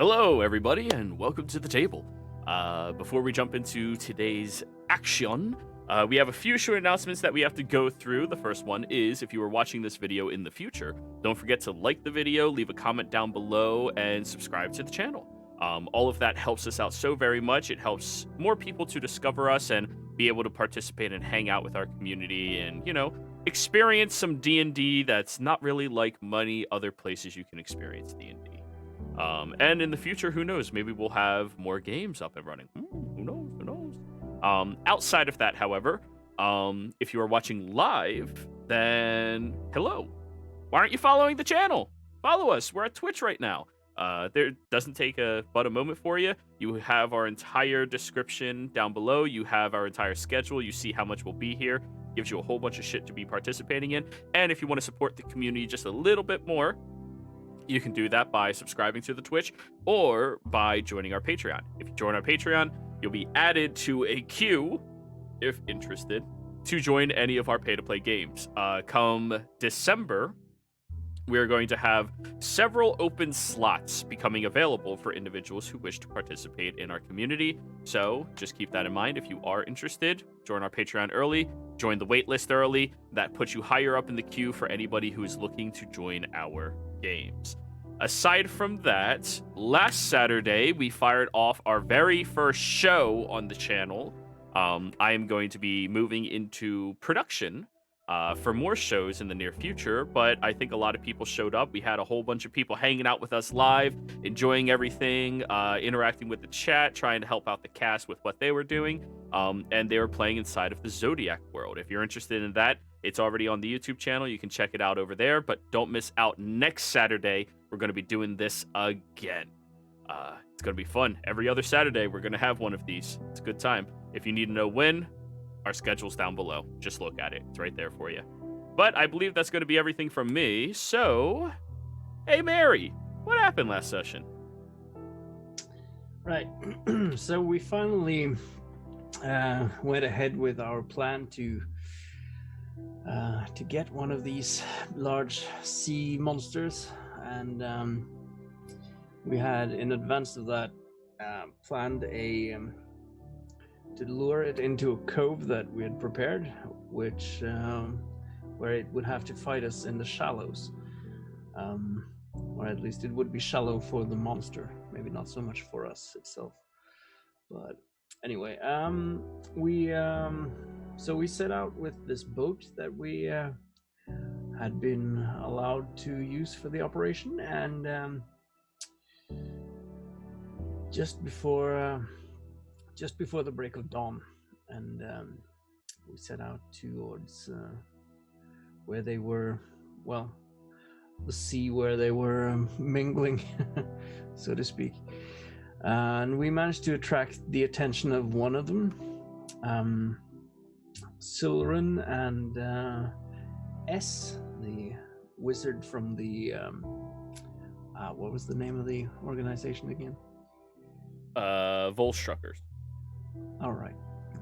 Hello, everybody, and welcome to the table. Before we jump into today's action, we have a few short announcements that we have to go through. The first one is, if you are watching this video in the future, don't forget to like the video, leave a comment down below, and subscribe to the channel. All of that helps us out so very much. It helps more people to discover us and be able to participate and hang out with our community and, experience some D&D that's not really like many other places you can experience D&D. And in the future, who knows? Maybe we'll have more games up and running. Who knows? Who knows? Outside of that, however, if you are watching live, then hello. Why aren't you following the channel? Follow us. We're at Twitch right now. There doesn't take but a moment for you. You have our entire description down below. You have our entire schedule. You see how much we'll be here. Gives you a whole bunch of shit to be participating in. And if you want to support the community just a little bit more, you can do that by subscribing to the Twitch or by joining our Patreon. If you join our Patreon, you'll be added to a queue, if interested, to join any of our pay-to-play games. Come December, we're going to have several open slots becoming available for individuals who wish to participate in our community. So just keep that in mind. If you are interested, join our Patreon early, join the waitlist early. That puts you higher up in the queue for anybody who is looking to join our games. Aside from that, last Saturday, we fired off our very first show on the channel. I am going to be moving into production for more shows in the near future, but I think a lot of people showed up. We had a whole bunch of people hanging out with us live, enjoying everything, interacting with the chat, trying to help out the cast with what they were doing, and they were playing inside of the Zodiac world. If you're interested in that, it's already on the YouTube channel. You can check it out over there, but don't miss out. Next Saturday, we're going to be doing this again. It's going to be fun. Every other Saturday, we're going to have one of these. It's a good time. If you need to know when, our schedule's down below. Just look at it. It's right there for you. But I believe that's going to be everything from me. So, hey, Mary, what happened last session? Right. So we finally went ahead with our plan to get one of these large sea monsters, and we had, in advance of that, planned to lure it into a cove that we had prepared, which where it would have to fight us in the shallows, or at least it would be shallow for the monster, maybe not so much for us itself. But anyway, so we set out with this boat that we had been allowed to use for the operation, and just before the break of dawn, and we set out towards where they were, well, the sea where they were mingling, so to speak. And we managed to attract the attention of one of them, Silren, and S, the wizard from the what was the name of the organization again? Volstruckers. All right,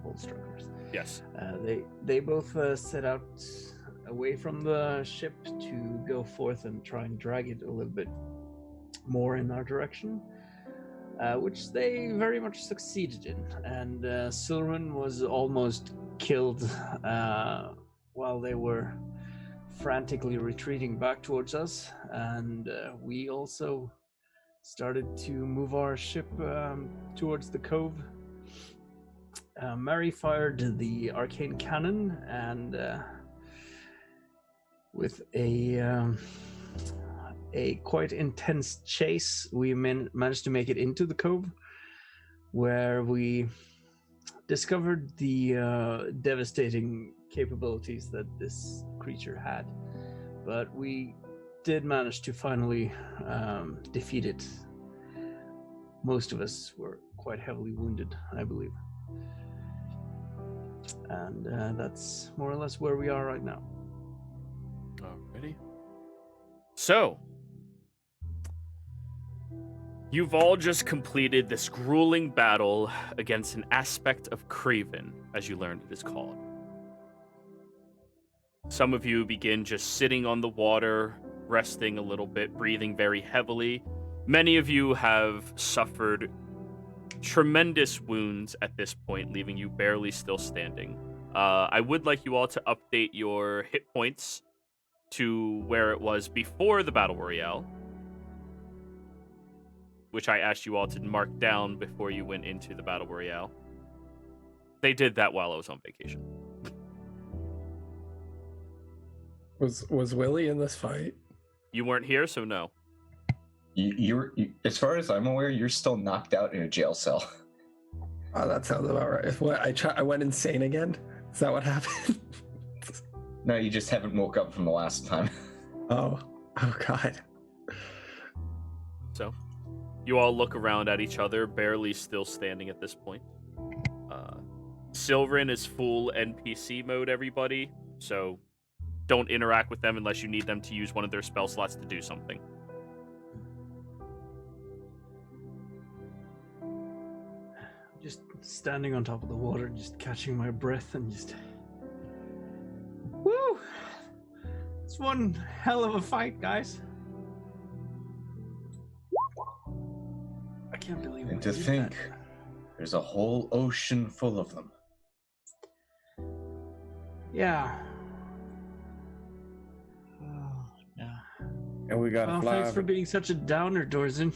Volstruckers. Yes. They both set out away from the ship to go forth and try and drag it a little bit more in our direction, which they very much succeeded in. And Silren was almost killed while they were frantically retreating back towards us, and we also started to move our ship towards the cove. Mary fired the arcane cannon, and with a quite intense chase, we managed to make it into the cove, where we discovered the devastating capabilities that this creature had. But we did manage to finally defeat it. Most of us were quite heavily wounded, I believe. And that's more or less where we are right now. Alrighty. So, you've all just completed this grueling battle against an aspect of Craven, as you learned it is called. Some of you begin just sitting on the water, resting a little bit, breathing very heavily. Many of you have suffered tremendous wounds at this point, leaving you barely still standing. I would like you all to update your hit points to where it was before the Battle Royale, which I asked you all to mark down before you went into the Battle Royale. They did that while I was on vacation. Was Willie in this fight? You weren't here, so no. You, as far as I'm aware, you're still knocked out in a jail cell. Oh, that sounds about right. What, I went insane again? Is that what happened? No, you just haven't woke up from the last time. Oh God. So, you all look around at each other, barely still standing at this point. Sylvain is full NPC mode, everybody, so don't interact with them unless you need them to use one of their spell slots to do something. Just standing on top of the water, just catching my breath and just... Woo! It's one hell of a fight, guys. I can't believe it. And to think, there's a whole ocean full of them. Yeah. Oh, yeah. And we got to Well, fly. thanks for being such a downer, Dorzen.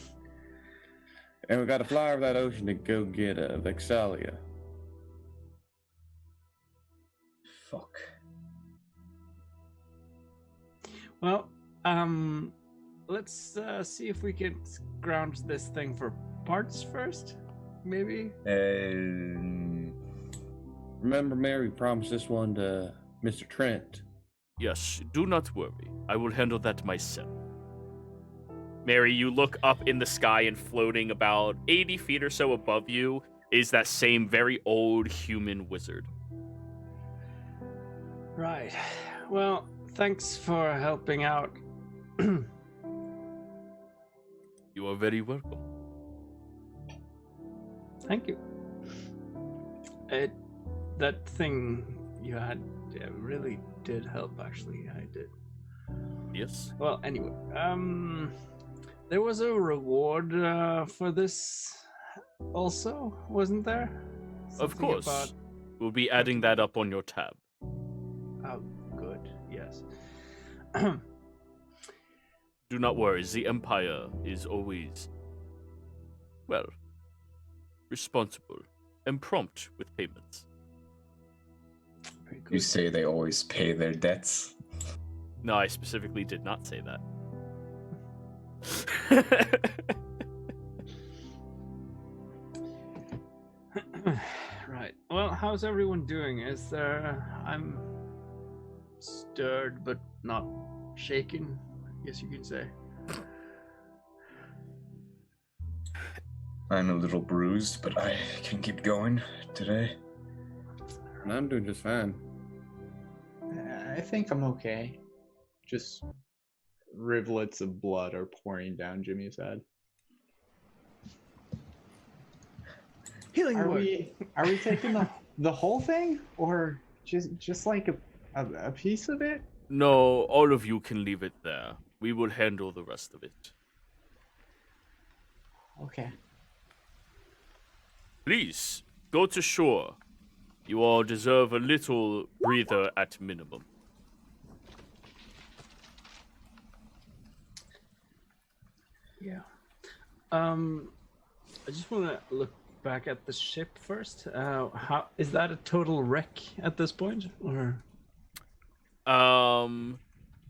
And we got to fly over that ocean to go get Vexalia. Fuck. Well, let's see if we can scrounge this thing for parts first, maybe? Remember, Mary promised this one to Mr. Trent. Yes, do not worry. I will handle that myself. Mary, you look up in the sky, and floating about 80 feet or so above you is that same very old human wizard. Right. Well, thanks for helping out. You are very welcome. Thank you. That thing you had really did help, actually. I did. Yes? Well, anyway, there was a reward for this also, wasn't there? Of Something course. about- We'll be adding that up on your tab. Oh, good. Yes. Do not worry, the Empire is always, well, responsible and prompt with payments. Very good. You say they always pay their debts. No, I specifically did not say that. Right. Well, how's everyone doing? I'm stirred but not shaken, I guess you could say. I'm a little bruised, but I can keep going today. And I'm doing just fine. I think I'm okay. Just rivulets of blood are pouring down Jimmy's head. Healing Are word. we taking the whole thing, or just like a piece of it? No, all of you can leave it there. We will handle the rest of it. Okay. Please, go to shore. You all deserve a little breather at minimum. Yeah. I just want to look back at the ship first. How is that a total wreck at this point, or?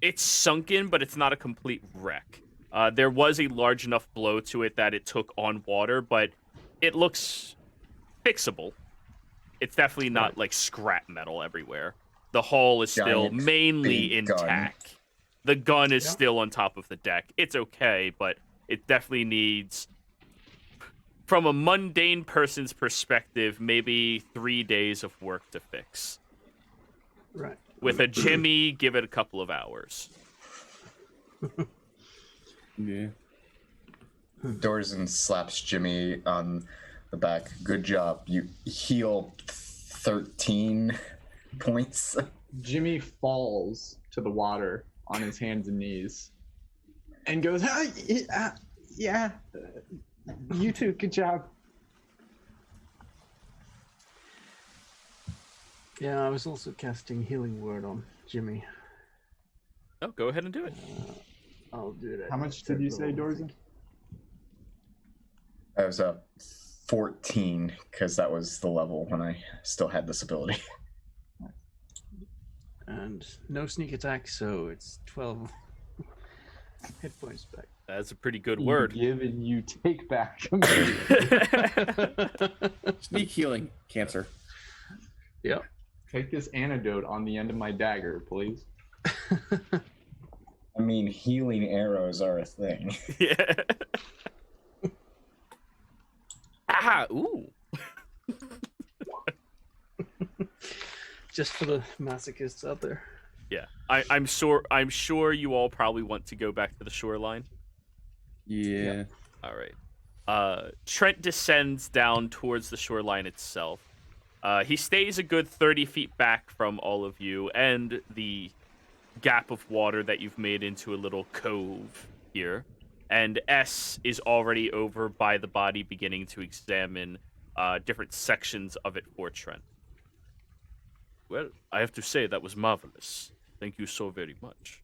It's sunken, but it's not a complete wreck. There was a large enough blow to it that it took on water, but it looks fixable. It's definitely not like scrap metal everywhere. The hull is still Giant mainly big gun. intact. The gun is Yeah. still on top of the deck. It's okay, but it definitely needs, from a mundane person's perspective, maybe 3 days of work to fix. Right. With a Jimmy, give it a couple of hours. Yeah. Dorzen slaps Jimmy on the back. Good job. You heal 13 points. Jimmy falls to the water on his hands and knees and goes, Yeah. You too. Good job. Yeah, I was also casting Healing Word on Jimmy. Oh, go ahead and do it. I'll do that. How much did you say, Dorzen? I was up 14 because that was the level when I still had this ability. And no sneak attack, so it's 12 hit points back. That's a pretty good word. You give and you take back. Sneak healing, cancer. Yep. Take this antidote on the end of my dagger, please. I mean, healing arrows are a thing. Yeah. Ah, ooh. Just for the masochists out there. Yeah, I'm sure you all probably want to go back to the shoreline. Yeah. All right. Trent descends down towards the shoreline itself. He stays a good 30 feet back from all of you and the gap of water that you've made into a little cove here. And S is already over by the body, beginning to examine different sections of it for Trent. Well, I have to say that was marvelous. Thank you so very much.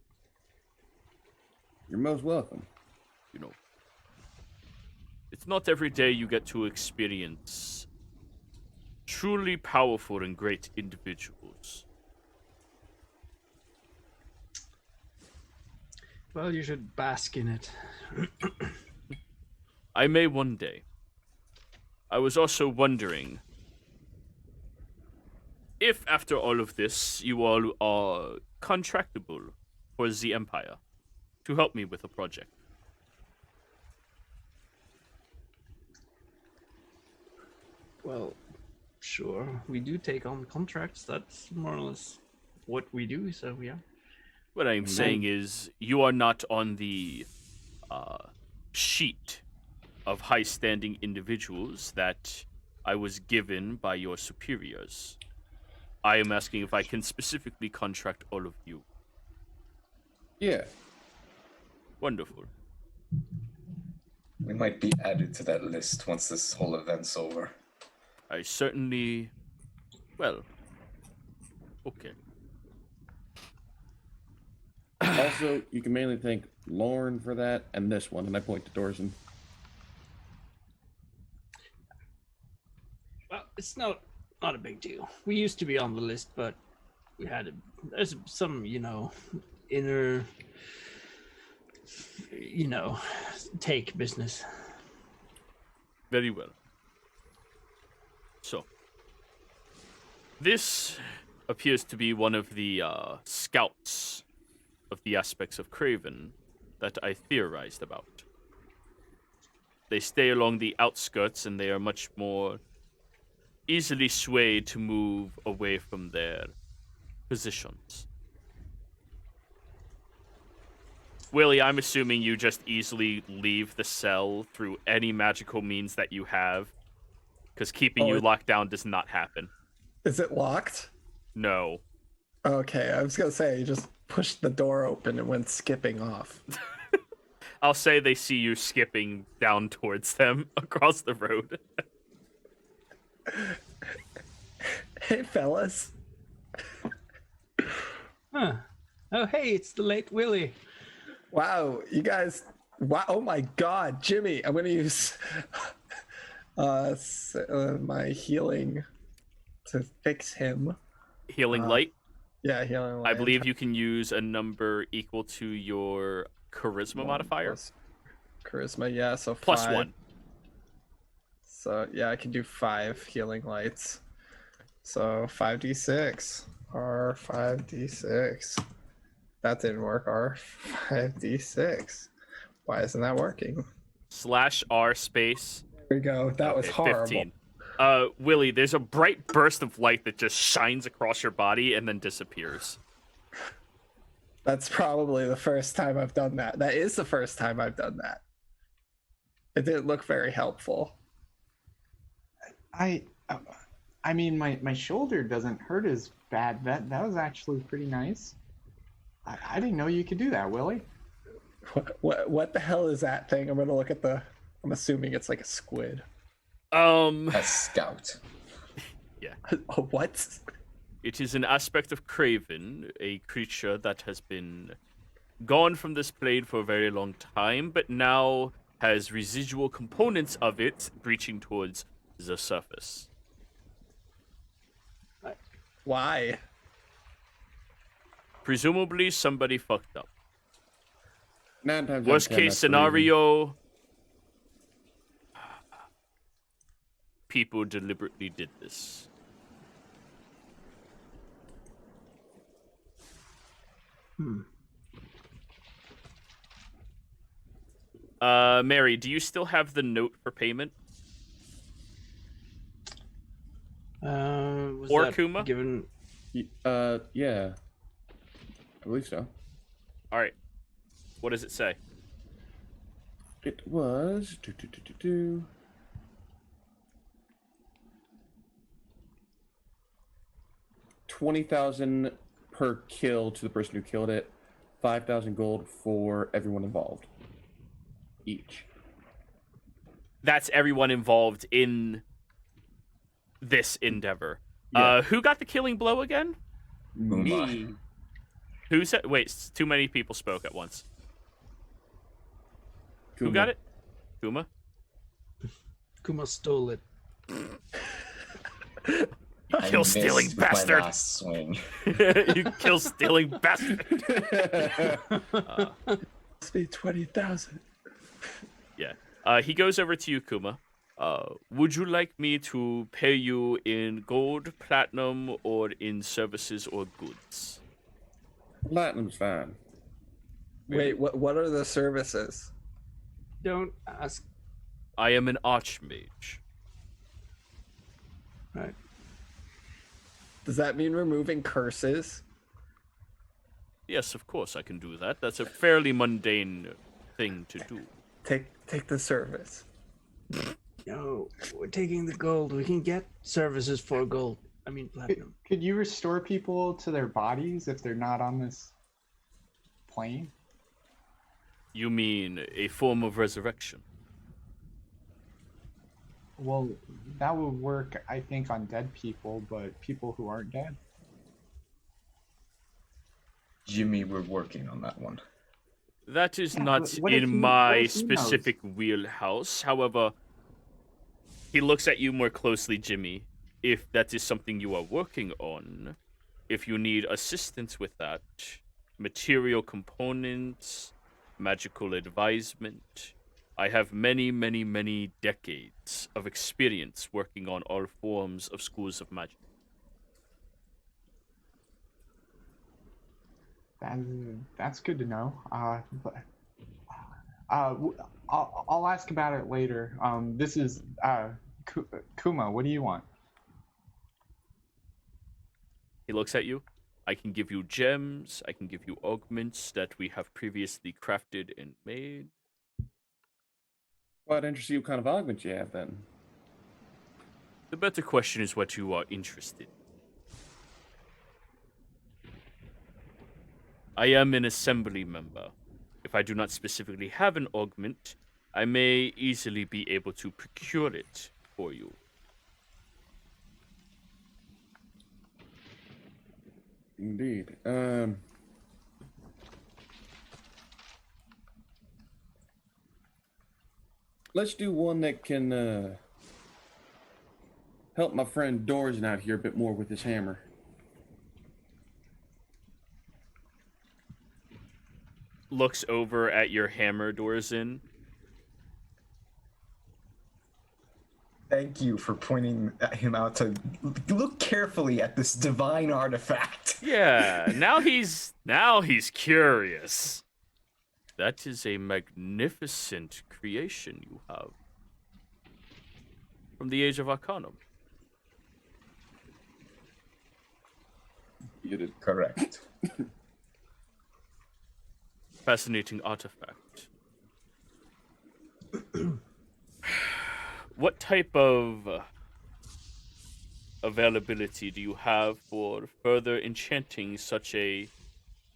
You're most welcome. You know, it's not every day you get to experience truly powerful and great individuals. Well, you should bask in it. I may one day. I was also wondering if, after all of this, you all are contractable for the Empire to help me with a project. Well, sure. We do take on contracts. That's more or less what we do, so yeah. What I'm saying is, you are not on the sheet of high-standing individuals that I was given by your superiors. I am asking if I can specifically contract all of you. Yeah. Wonderful. We might be added to that list once this whole event's over. I certainly... Well... Okay. Also, you can mainly thank Lauren for that, and this one, and I point to Dorson. Well, it's not a big deal. We used to be on the list, but we had there's some, inner, take business. Very well. So, this appears to be one of the scouts of the aspects of Craven that I theorized about. They stay along the outskirts, and they are much more easily swayed to move away from their positions. Willie, I'm assuming you just easily leave the cell through any magical means that you have, because keeping you locked down does not happen. Is it locked? No. Okay, I was gonna say you just pushed the door open and went skipping off. I'll say they see you skipping down towards them across the road. Hey, fellas. Huh. Oh, hey, it's the late Willie. Wow, you guys. Wow, oh my god, Jimmy. I'm gonna use my healing to fix him. Healing light. Yeah, healing light. I believe you can use a number equal to your charisma modifier. Charisma, yeah, so 5. Plus 1. So, yeah, I can do 5 healing lights. So, 5d6. Or 5d6. That didn't work. Or 5d6. Why isn't that working? /R space. There we go. That was horrible. 15. Willie, there's a bright burst of light that just shines across your body and then disappears. That's probably the first time I've done that. That is the first time I've done that. It didn't look very helpful. I mean, my shoulder doesn't hurt as bad. That was actually pretty nice. I didn't know you could do that, Willie. What the hell is that thing? I'm gonna look at the. I'm assuming it's like a squid. A scout. Oh, what? It is an aspect of Craven, a creature that has been gone from this plane for a very long time, but now has residual components of it breaching towards the surface. Why? Presumably, somebody fucked up. 9 times out of Worst 10, case that's the reason. scenario, people deliberately did this. Mary, do you still have the note for payment? Was Or that Kuma? given? Yeah. I believe so. All right. What does it say? It was... 20,000 per kill to the person who killed it. 5,000 gold for everyone involved. Each. That's everyone involved in this endeavor. Yeah. Who got the killing blow again? Me. Who said? Wait, too many people spoke at once. Who Kuma. got it? Kuma? Kuma stole it. I Kill missed stealing with my bastard. last swing. You kill stealing bastard. Must be 20,000. Yeah. He goes over to you, Kuma. Would you like me to pay you in gold, platinum, or in services or goods? Platinum's fine. Wait, what are the services? Don't ask. I am an archmage. Right. Does that mean removing curses? Yes, of course I can do that. That's a fairly mundane thing to do. Take the service. No, we're taking the gold. We can get services for gold. I mean platinum. Could you restore people to their bodies if they're not on this plane? You mean a form of resurrection? Well, that would work, I think, on dead people, but people who aren't dead. Jimmy, we're working on that one. That is Yeah, not but what if in he- what my if he knows? specific wheelhouse. However, he looks at you more closely, Jimmy. If that is something you are working on, if you need assistance with that, material components, magical advisement, I have many, many, many decades of experience working on all forms of schools of magic. That's good to know. I'll ask about it later. This is Kuma. What do you want? He looks at you. I can give you gems. I can give you augments that we have previously crafted and made. Well, I'd interest you what kind of augment you have then. The better question is what you are interested in. I am an assembly member. If I do not specifically have an augment, I may easily be able to procure it for you. Indeed. Let's do one that can help my friend Dorzen out here a bit more with his hammer. Looks over at your hammer, Dorzen. Thank you for pointing him out to look carefully at this divine artifact. Yeah, now he's curious. That is a magnificent creation you have. From the Age of Arcanum. You did. Correct. Fascinating artifact. What type of availability do you have for further enchanting such a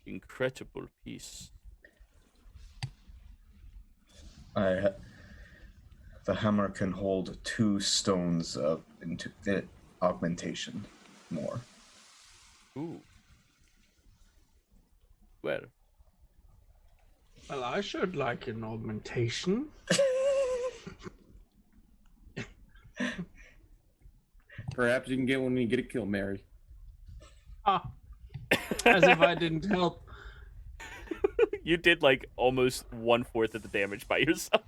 incredible piece? The hammer can hold 2 stones of augmentation more. Ooh. Well, Well, I should like an augmentation. Perhaps you can get one when you get a kill, Mary. Ah, as if I didn't help. you did like almost 1/4 of the damage by yourself.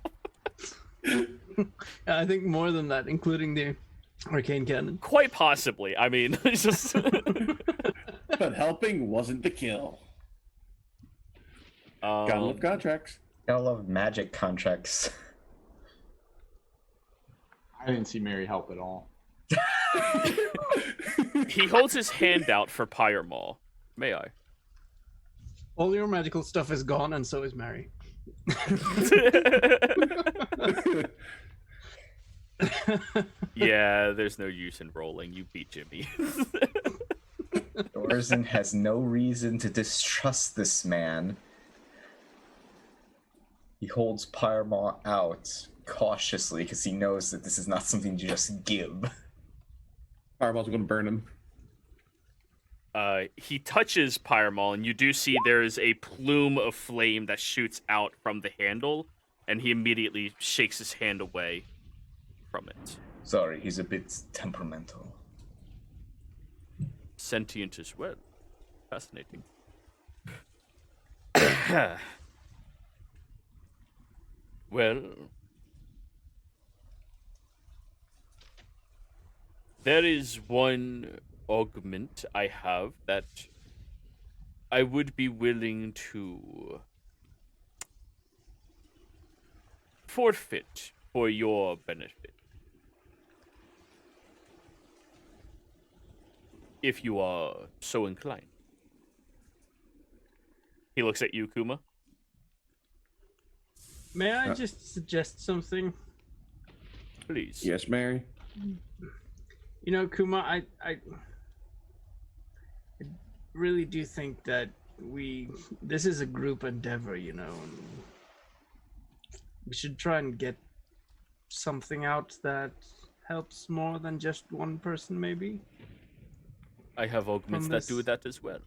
I think more than that, including the arcane cannon. Quite possibly. I mean, it's just But helping wasn't the kill. Gotta love contracts. Gotta love magic contracts. I didn't see Mary help at all. He holds his hand out for Pyre Maul. May I? All your magical stuff is gone, and so is Mary. Yeah, there's no use in rolling. You beat Jimmy. Dorzen has no reason to distrust this man. He holds Pyromaw out cautiously because he knows that this is not something to just give. Fireball's gonna burn him. He touches Pyre Maul, and you do see there is a plume of flame that shoots out from the handle, and he immediately shakes his hand away from it. Sorry, he's a bit temperamental. Sentient as well. Fascinating. Well, there is one augment I have that I would be willing to forfeit for your benefit. If you are so inclined. He looks at you, Kuma. May I just suggest something? Please. Yes, Mary. You know, Kuma, I really do think that this is a group endeavor, you know, and we should try and get something out that helps more than just one person, maybe. I have augments From that do this- that as well.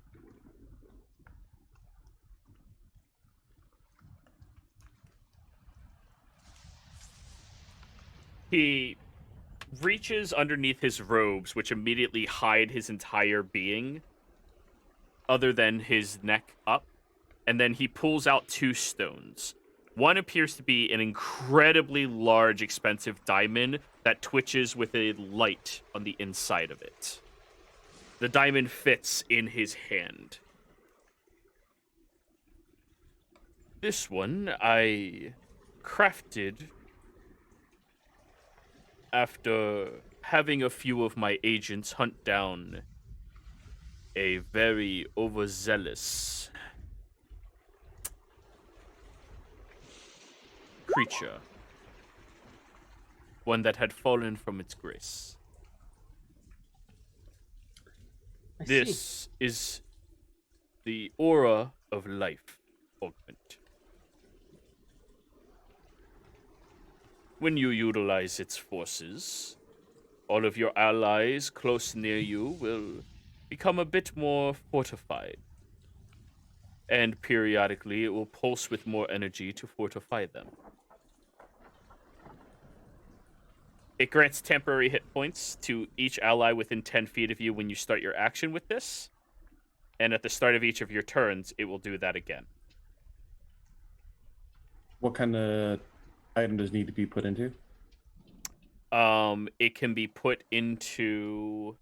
He reaches underneath his robes, which immediately hide his entire being, other than his neck up, and then he pulls out 2 stones. One appears to be an incredibly large, expensive diamond that twitches with a light on the inside of it. The diamond fits in his hand. This one I crafted after having a few of my agents hunt down a very overzealous creature. One that had fallen from its grace. I see. This is the aura of life augment. When you utilize its forces, all of your allies close near you will become a bit more fortified. And periodically, it will pulse with more energy to fortify them. It grants temporary hit points to each ally within 10 feet of you when you start your action with this. And at the start of each of your turns, it will do that again. What kind of item does need to be put into? It can be put into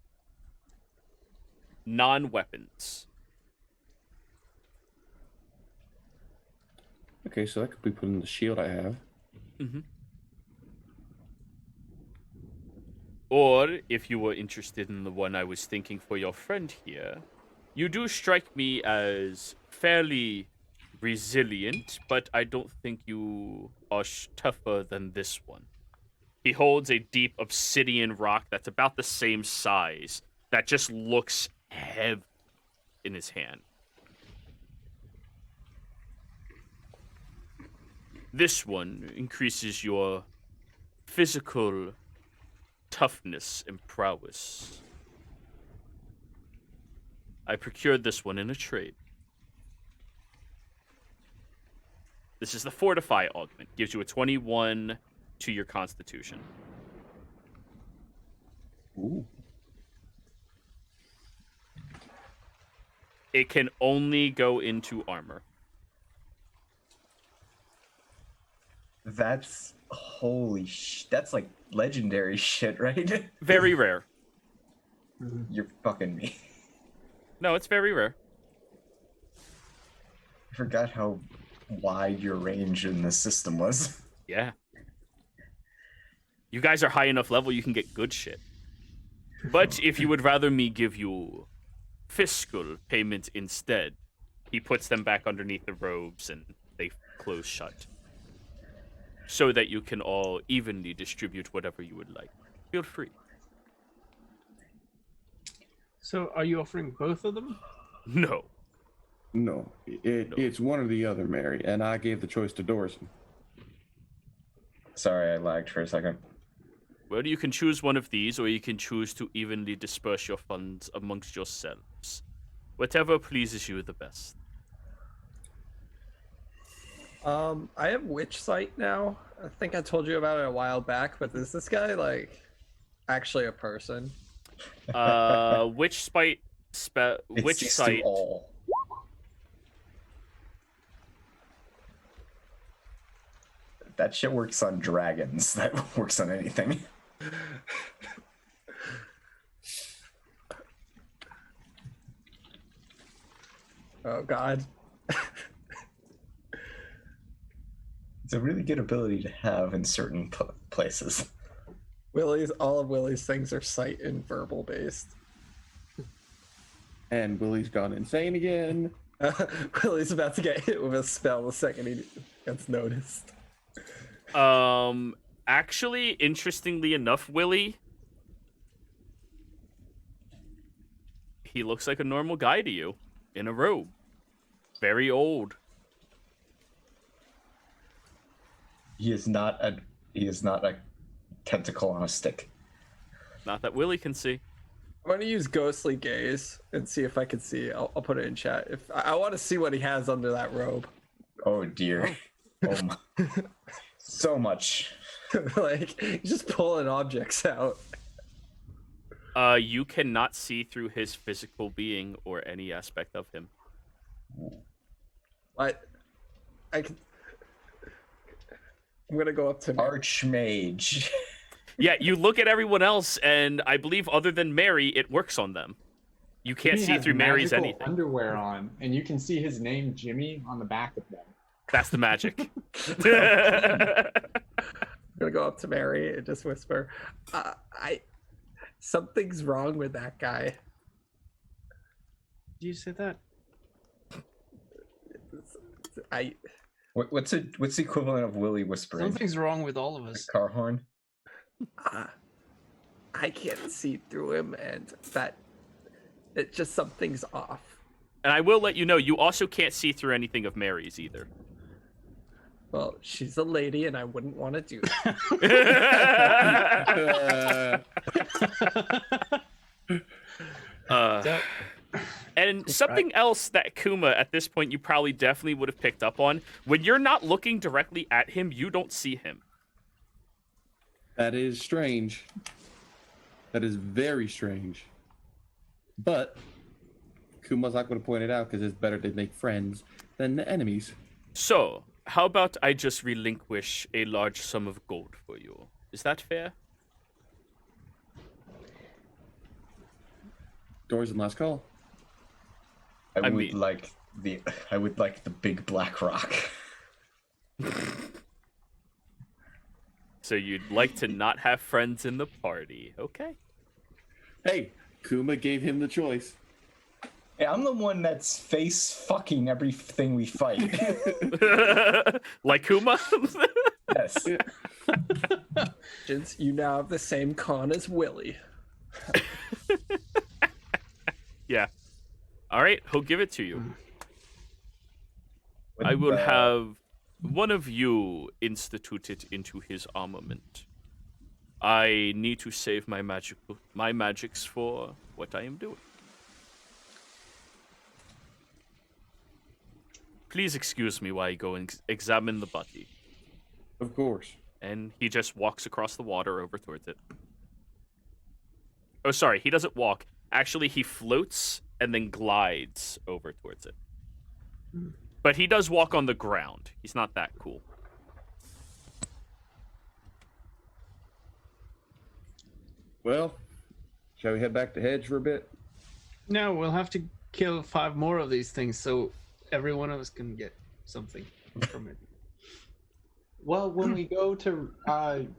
non-weapons. Okay, so that could be put in the shield I have. Mm-hmm. Or, if you were interested in the one I was thinking for your friend here, you do strike me as fairly resilient, but I don't think you are tougher than this one. He holds a deep obsidian rock that's about the same size, that just looks heavy in his hand. This one increases your physical toughness and prowess. I procured this one in a trade. This is the Fortify augment. Gives you a 21 to your constitution. Ooh. It can only go into armor. That's that's like legendary shit, right? Very rare. You're fucking me. No, it's very rare. I forgot how wide your range in the system was. Yeah. You guys are high enough level you can get good shit. But if you would rather me give you fiscal payment instead, he puts them back underneath the robes and they close shut. So that you can all evenly distribute whatever you would like. Feel free. So, are you offering both of them? No. No, it's one or the other, Mary, and I gave the choice to Dorson. Sorry, I lagged for a second. Well, you can choose one of these, or you can choose to evenly disperse your funds amongst yourselves. Whatever pleases you the best. I have Witch Sight now. I think I told you about it a while back, but is this guy like actually a person? Which spite? It Which sees site? through all. That shit works on dragons. That works on anything. Oh God. It's a really good ability to have in certain places. All of Willie's things are sight and verbal based. And Willie's gone insane again. Willie's about to get hit with a spell the second he gets noticed. Actually, interestingly enough, Willie, he looks like a normal guy to you, in a robe. Very old. He is not a tentacle on a stick. Not that Willie can see. I'm gonna use Ghostly Gaze and see if I can see. I'll put it in chat. If I want to see what he has under that robe. Oh dear. Oh my. So much. Like he's just pulling objects out. You cannot see through his physical being or any aspect of him. What? I'm gonna go up to Archmage. Yeah, you look at everyone else, and I believe other than Mary, it works on them. You can't He see has through Mary's magical anything. underwear on, and you can see his name, Jimmy, on the back of them. That's the magic. I'm gonna go up to Mary and just whisper, something's wrong with that guy. Did you say that? What's the equivalent of Willie whispering? Something's wrong with all of us. Car horn. I can't see through him, and it's just something's off. And I will let you know, you also can't see through anything of Mary's either. Well, she's a lady, and I wouldn't want to do that. And something else that Kuma, at this point, you probably definitely would have picked up on. When you're not looking directly at him, you don't see him. That is strange. That is very strange. But Kuma's not going to point it out because it's better to make friends than the enemies. So, how about I just relinquish a large sum of gold for you? Is that fair? Doors and last call. I would like the big black rock. So you'd like to not have friends in the party. Okay. Hey, Kuma gave him the choice. Hey, I'm the one that's face fucking everything we fight. Like Kuma? Yes. You now have the same con as Willie. Yeah. All right, he'll give it to you. I will have one of you instituted into his armament. I need to save my magics for what I am doing. Please excuse me while I go and examine the body. Of course. And he just walks across the water over towards it. Oh, sorry, he doesn't walk. Actually, he floats and then glides over towards it. But he does walk on the ground. He's not that cool. Well, shall we head back to Hedge for a bit? No, we'll have to kill 5 more of these things so every one of us can get something from it. Well, when we go to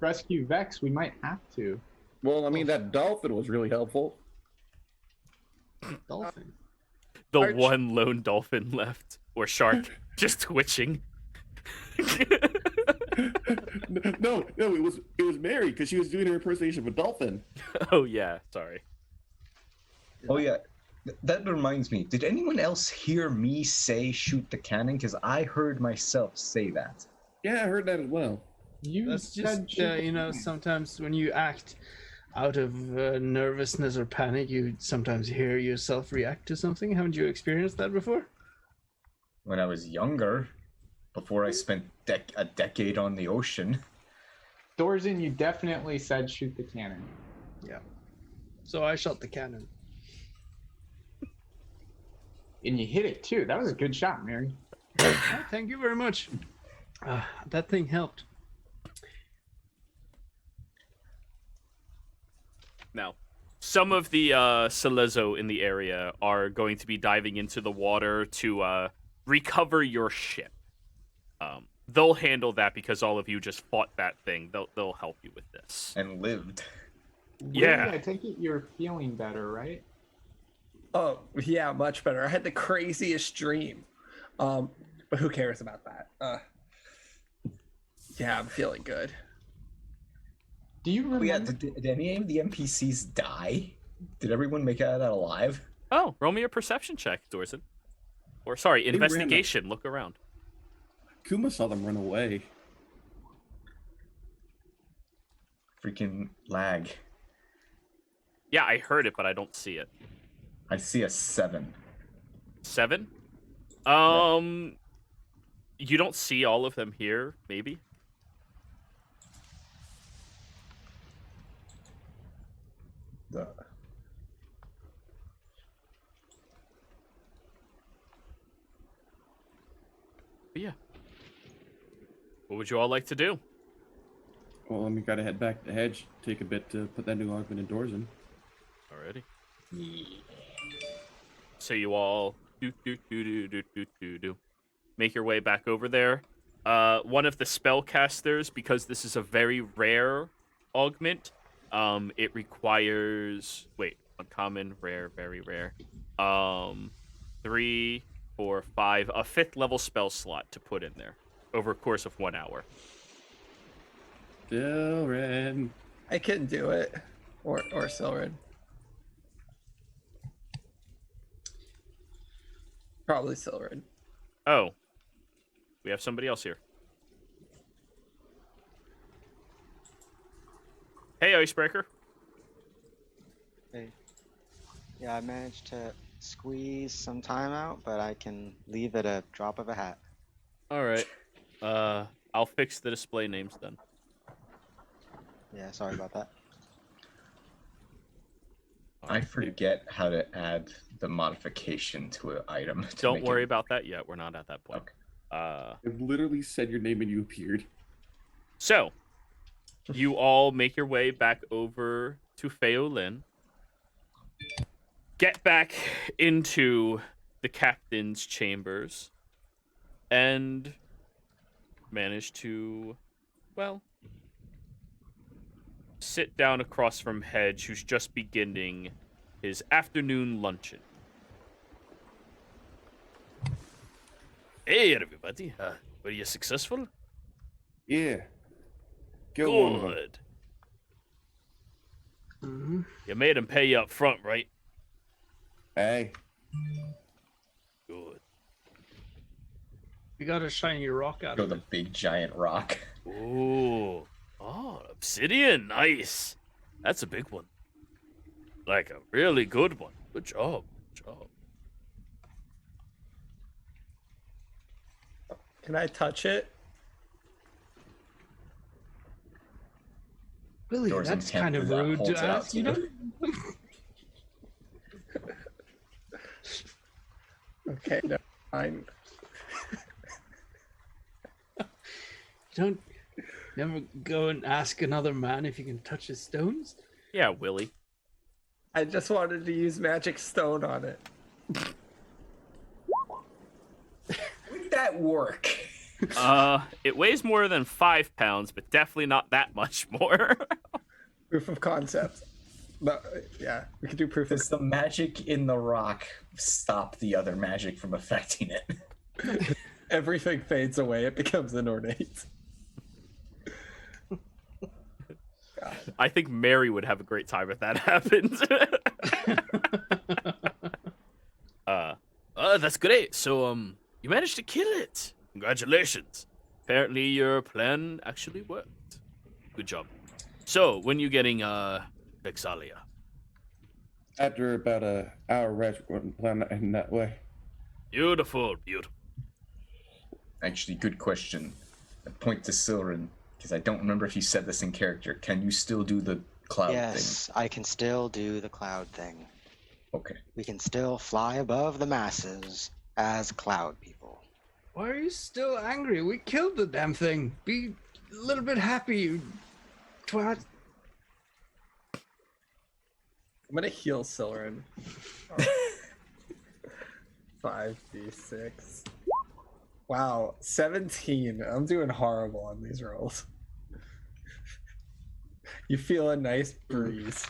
rescue Vex, we might have to. Well, I mean, that dolphin was really helpful. Dolphin. The Arch- one lone dolphin left, or shark, just twitching. No, it was Mary because she was doing her impersonation of a dolphin. Oh yeah, sorry. Oh yeah, that reminds me. Did anyone else hear me say shoot the cannon? Because I heard myself say that. Yeah, I heard that as well. You That's said just, sometimes when you act out of nervousness or panic, you sometimes hear yourself react to something. Haven't you experienced that before? When I was younger, before I spent a decade on the ocean. Dorzin, you definitely said shoot the cannon. Yeah. So I shot the cannon. And you hit it too. That was a good shot, Mary. Oh, thank you very much. That thing helped. Now, some of the Celezo in the area are going to be diving into the water to recover your ship. They'll handle that because all of you just fought that thing. They'll help you with this. And lived. Yeah. Really, I take it you're feeling better, right? Oh, yeah, much better. I had the craziest dream. But who cares about that? Yeah, I'm feeling good. Do you Oh, remember? yeah, did any of the NPCs die? Did everyone make it out alive? Oh, roll me a perception check, Dorson. Or sorry, ran investigation. Look around. Kuma saw them run away. Freaking lag. Yeah, I heard it, but I don't see it. I see a 7. 7? You don't see all of them here, maybe? Duh. But yeah. What would you all like to do? Well, then we gotta head back to Hedge, take a bit to put that new augment indoors in. Alrighty. So you all do make your way back over there. One of the spellcasters, because this is a very rare augment, it requires uncommon, rare, very rare. 3, 4, 5, a 5th level spell slot to put in there over a course of 1 hour. Dilren. I can do it. Or Silrid. Probably Silrid. Oh, we have somebody else here. Hey, Icebreaker. Hey. Yeah, I managed to squeeze some time out, but I can leave at a drop of a hat. All right. I'll fix the display names then. Yeah, sorry about that. I forget how to add the modification to an item. Don't worry about that yet. We're not at that point. Okay. I literally said your name and you appeared. So, you all make your way back over to Feolin. Get back into the captain's chambers. And manage to, sit down across from Hedge, who's just beginning his afternoon luncheon. Hey, everybody. Were you successful? Yeah. Kill one of them. Good. Mm-hmm. You made him pay you up front, right? Hey. Good. We got a shiny rock out Go of the it. big giant rock. Ooh. Oh, obsidian. Nice. That's a big one. Like a really good one. Good job. Good job. Can I touch it? Billy, Doors that's and kind of Kemp rude holds to it out ask. to You you. don't. Okay, no, fine. You don't. Never go and ask another man if you can touch his stones. Yeah, Willie. I just wanted to use magic stone on it. Would that work? It weighs more than 5 pounds, but definitely not that much more. Proof of concept. No, yeah, we could do proof of Does the magic in the rock stop the other magic from affecting it? Everything fades away, it becomes an ornate. I think Mary would have a great time if that happened. That's great. So, you managed to kill it. Congratulations. Apparently, your plan actually worked. Good job. So, when you getting, Exandria? After about an hour rest, we're going to plan that in that way. Beautiful, beautiful. Actually, good question. I point to Silren, because I don't remember if you said this in character. Can you still do the cloud Yes, I can still do the cloud thing. thing? Okay. We can still fly above the masses as cloud people. Why are you still angry? We killed the damn thing. Be a little bit happy, you twat. I'm gonna heal Silren. 5d6. Wow, 17. I'm doing horrible on these rolls. You feel a nice breeze.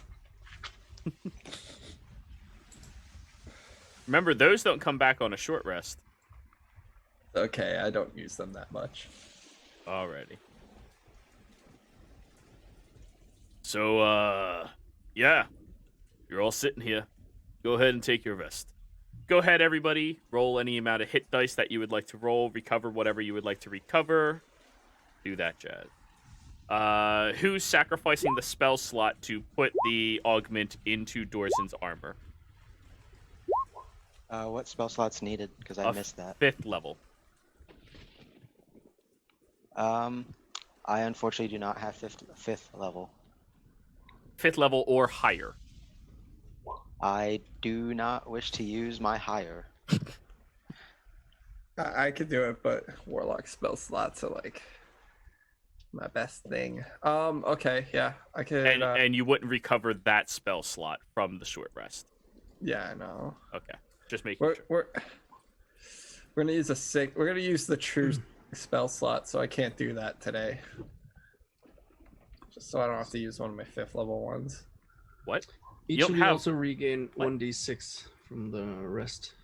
Remember, those don't come back on a short rest. Okay, I don't use them that much. Alrighty. So, yeah. You're all sitting here. Go ahead and take your rest. Go ahead, everybody. Roll any amount of hit dice that you would like to roll. Recover whatever you would like to recover. Do that, jazz. Who's sacrificing the spell slot to put the augment into Dorzin's armor? What spell slot's needed? Because I missed that. 5th level. I unfortunately do not have fifth level. 5th level or higher. I do not wish to use my higher. I could do it, but Warlock spell slots are like my best thing. Okay, yeah, I could. And you wouldn't recover that spell slot from the short rest. Yeah, I know. Okay. Just making We're sure. we're gonna use a sick. We're gonna use the true spell slot, so I can't do that today. Just so I don't have to use one of my 5th level ones. What? Each You of don't you have- also regain What? 1d6 from the rest.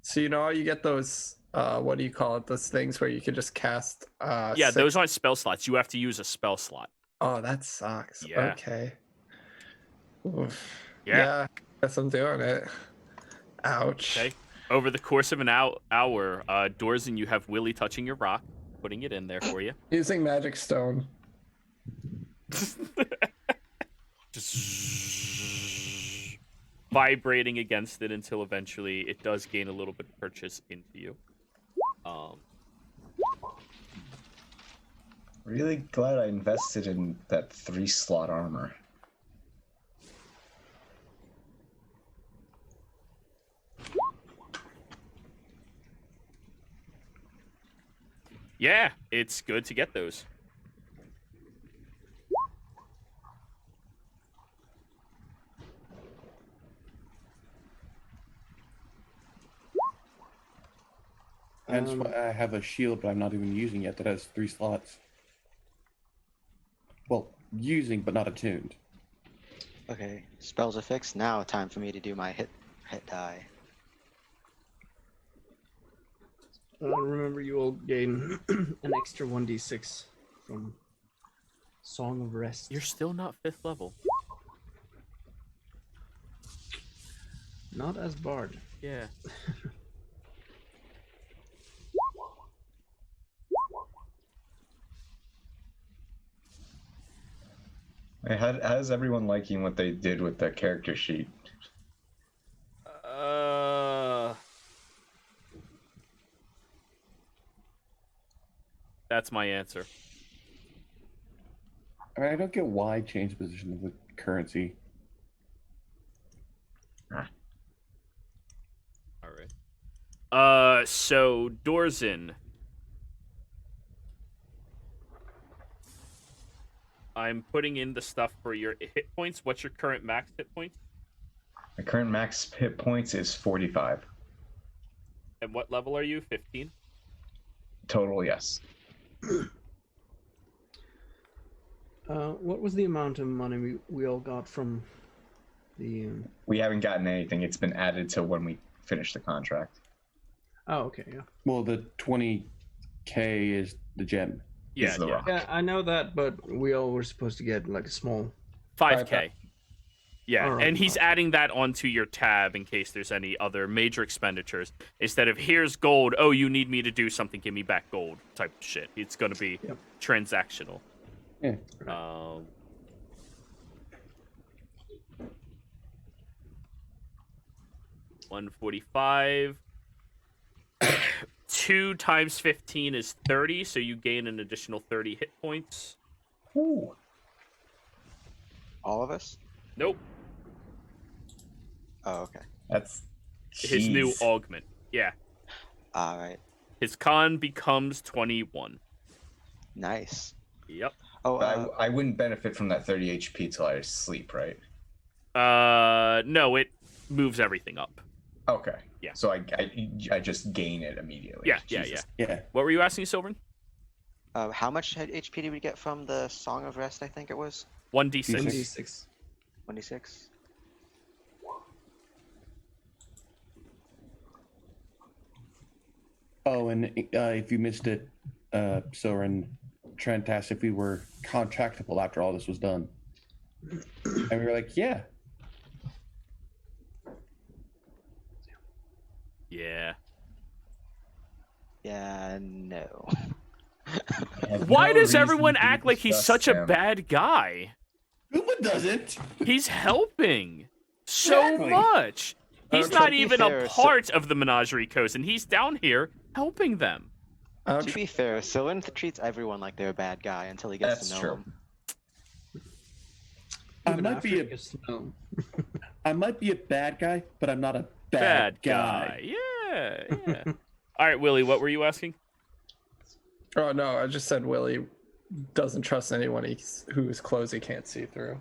So you know how you get those what do you call it? Those things where you can just cast Yeah, 6 those aren't spell slots. You have to use a spell slot. Oh, that sucks. Yeah. Okay. Oof. Yeah. Guess I'm doing it. Ouch. Okay. Over the course of an hour, Dorzin, you have Willie touching your rock, putting it in there for you. Using magic stone. Just vibrating against it until eventually it does gain a little bit of purchase into you. Really glad I invested in that 3-slot armor. Yeah, it's good to get those. Hence why I have a shield, but I'm not even using yet. That has 3 slots. Well, using but not attuned. Okay, spells are fixed. Now time for me to do my hit die. Remember, you will gain an extra 1d6 from Song of Rest. You're still not 5th level. Not as Bard. Yeah. How's everyone liking what they did with the character sheet? That's my answer. I mean, I don't get why change the position of the currency. All right. So Dorzin, I'm putting in the stuff for your hit points. What's your current max hit points? My current max hit points is 45. And what level are you? 15? Total, yes. What was the amount of money we all got from the? We haven't gotten anything. It's been added to when we finish the contract. Oh, okay, yeah. Well, the 20K is the gem. Yeah, Is the rock. Yeah, I know that, but we all were supposed to get like a small. 5K. Yeah, Alright. and he's adding that onto your tab in case there's any other major expenditures. Instead of here's gold, oh, you need me to do something, give me back gold type of shit. It's going to be Yep. transactional. Yeah. 145. 2 times 15 is 30, so you gain an additional 30 hit points. Ooh. All of us? Nope. Oh, okay. That's His new jeez. augment. Yeah. All right. His con becomes 21. Nice. Yep. Oh, But I wouldn't benefit from that 30 HP till I sleep, right? No, it moves everything up. Okay. Yeah. So I just gain it immediately. Yeah. Jesus. Yeah. What were you asking, Silvern? how much HP did we get from the Song of Rest? I think it was 1d6. 1d6. 26. Oh, and if you missed it, Soren, Trent asked if we were contractable after all this was done. And we were like, yeah. Yeah. Yeah, no. I have Why no does reason everyone to act like he's discuss such a him. bad guy? Uma doesn't. He's helping so Exactly. much. He's To not be even fair, a part of the Menagerie Coast, and he's down here helping them. To be fair, Sylvan treats everyone like they're a bad guy until he gets That's to know true. them. I Even might after be he a gets to know. I might be a bad guy, but I'm not a Bad bad guy. Yeah. All right, Willie, what were you asking? Oh no, I just said Willie doesn't trust anyone whose clothes he can't see through.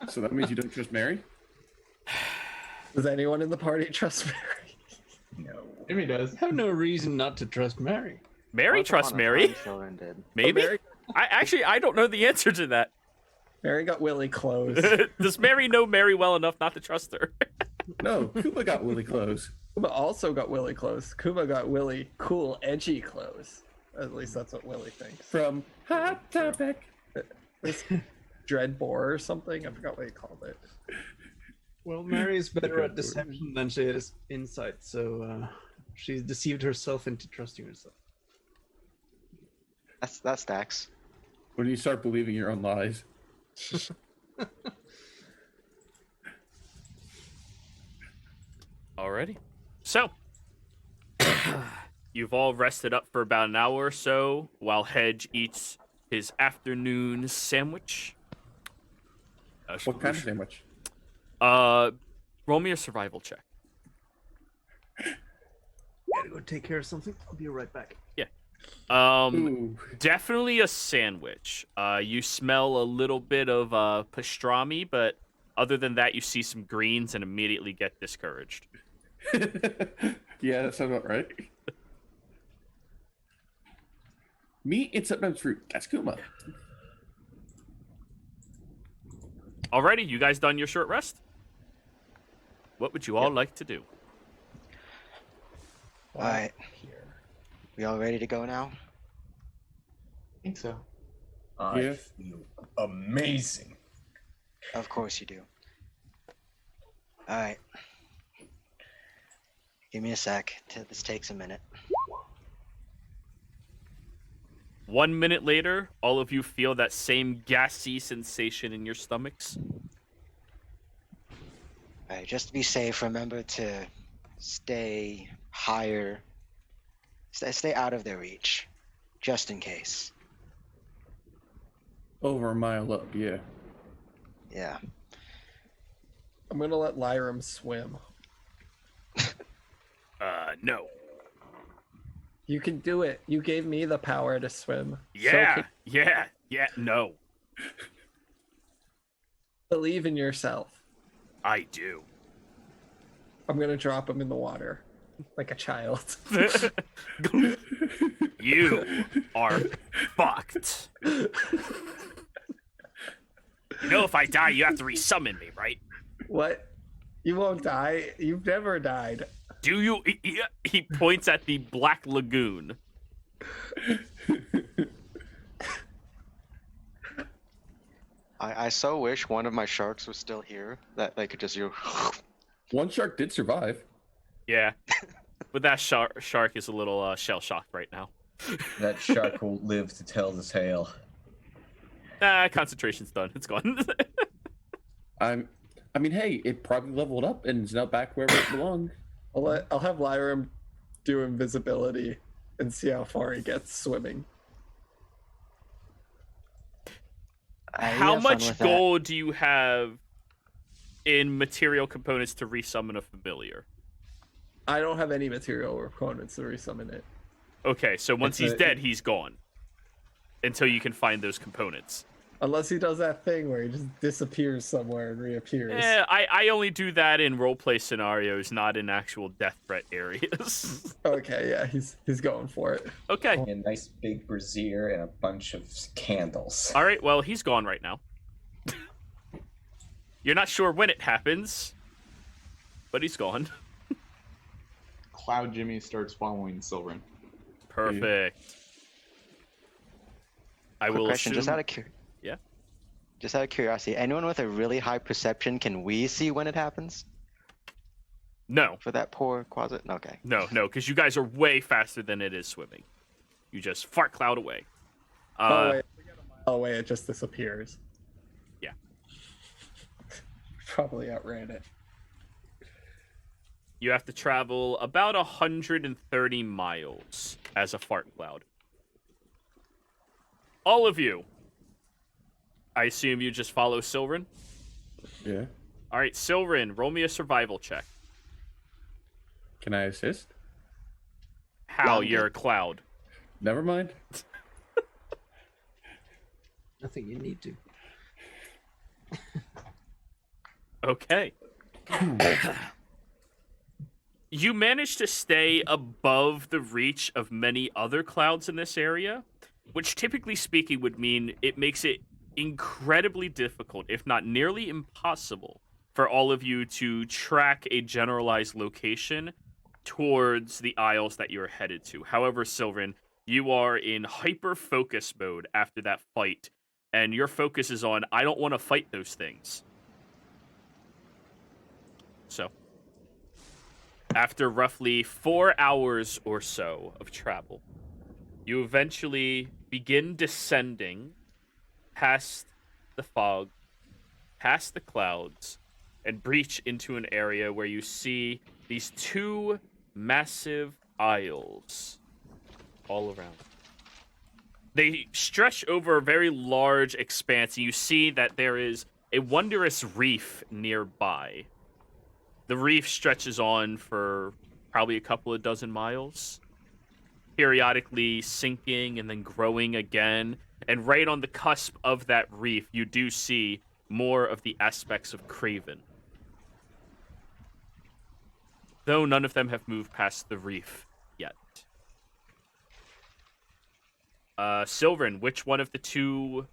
So that means you don't trust Mary? Does anyone in the party trust Mary? No. Jimmy does. I have no reason not to trust Mary. Mary Once trusts upon a Mary. time, Sylvan did. Maybe. Mary, I don't know the answer to that. Mary got Willie clothes. Does Mary know Mary well enough not to trust her? No, Kuma got Willie clothes. Kuma also got Willie clothes. Kuma got Willie cool, edgy clothes. At least that's what Willie thinks. From Hot Topic. Dread Boar or something. I forgot what he called it. Well, Mary is better Good at deception than she is insight, so she's deceived herself into trusting herself. That stacks. When you start believing your own lies. Alrighty. So, you've all rested up for about an hour or so while Hedge eats his afternoon sandwich. What kind of sandwich? Roll me a survival check. Gotta go take care of something. I'll be right back. Ooh. Definitely a sandwich. You smell a little bit of pastrami, but other than that, you see some greens and immediately get discouraged. Yeah, that sounds about right. Meat and sometimes fruit. That's Kuma. Alrighty, you guys done your short rest? What would you all like to do? All right. We all ready to go now? I think so. I Yeah. feel amazing. Of course you do. All right. Give me a sec. This takes a minute. 1 minute later, all of you feel that same gassy sensation in your stomachs. Alright, just to be safe, remember to stay higher. Stay out of their reach, just in case. Over a mile up, yeah. Yeah. I'm gonna let Lyram swim. No. You can do it. You gave me the power to swim. Yeah, So yeah, no. believe in yourself. I do. I'm gonna drop him in the water like a child. You are fucked. You know, if I die, you have to resummon me, right? What? You won't die. You've never died. Do you? He points at the Black Lagoon. I so wish one of my sharks was still here, that they could just One shark did survive. Yeah, but that shark is a little shell-shocked right now. That shark will live to tell the tale. Concentration's done. It's gone. I mean, hey, it probably leveled up and is now back wherever it belonged. I'll have Lyram do invisibility and see how far he gets swimming. How much gold do you have in material components to resummon a familiar? I don't have any material or components to resummon it. Okay, so once he's dead, he's gone. Until you can find those components. Unless he does that thing where he just disappears somewhere and reappears. I only do that in roleplay scenarios, not in actual death threat areas. Okay, yeah, he's going for it. Okay. A nice big brazier and a bunch of candles. All right, well, he's gone right now. You're not sure when it happens, but he's gone. Cloud Jimmy starts following Silverin. Perfect. I Quick will question, assume... Yeah. Just out of curiosity, anyone with a really high perception, can we see when it happens? No. For that poor Quasit? Okay. No, because you guys are way faster than it is swimming. You just fart cloud away. Wait. Oh, wait, it just disappears. Yeah. Probably outran it. You have to travel about 130 miles as a fart cloud. All of you. I assume you just follow Silverin? Yeah. All right, Silverin, roll me a survival check. Can I assist? How? You're a cloud. Never mind. I think you need to. Okay. You manage to stay above the reach of many other clouds in this area, which typically speaking would mean it makes it incredibly difficult, if not nearly impossible, for all of you to track a generalized location towards the isles that you're headed to. However, Silverin, you are in hyper-focus mode after that fight, and your focus is on, I don't want to fight those things. So, after roughly 4 hours or so of travel, you eventually begin descending past the fog, past the clouds, and breach into an area where you see these two massive isles all around. They stretch over a very large expanse, and you see that there is a wondrous reef nearby. The reef stretches on for probably a couple of dozen miles, periodically sinking and then growing again. And right on the cusp of that reef, you do see more of the aspects of Craven. Though none of them have moved past the reef yet. Silverin, which one of the two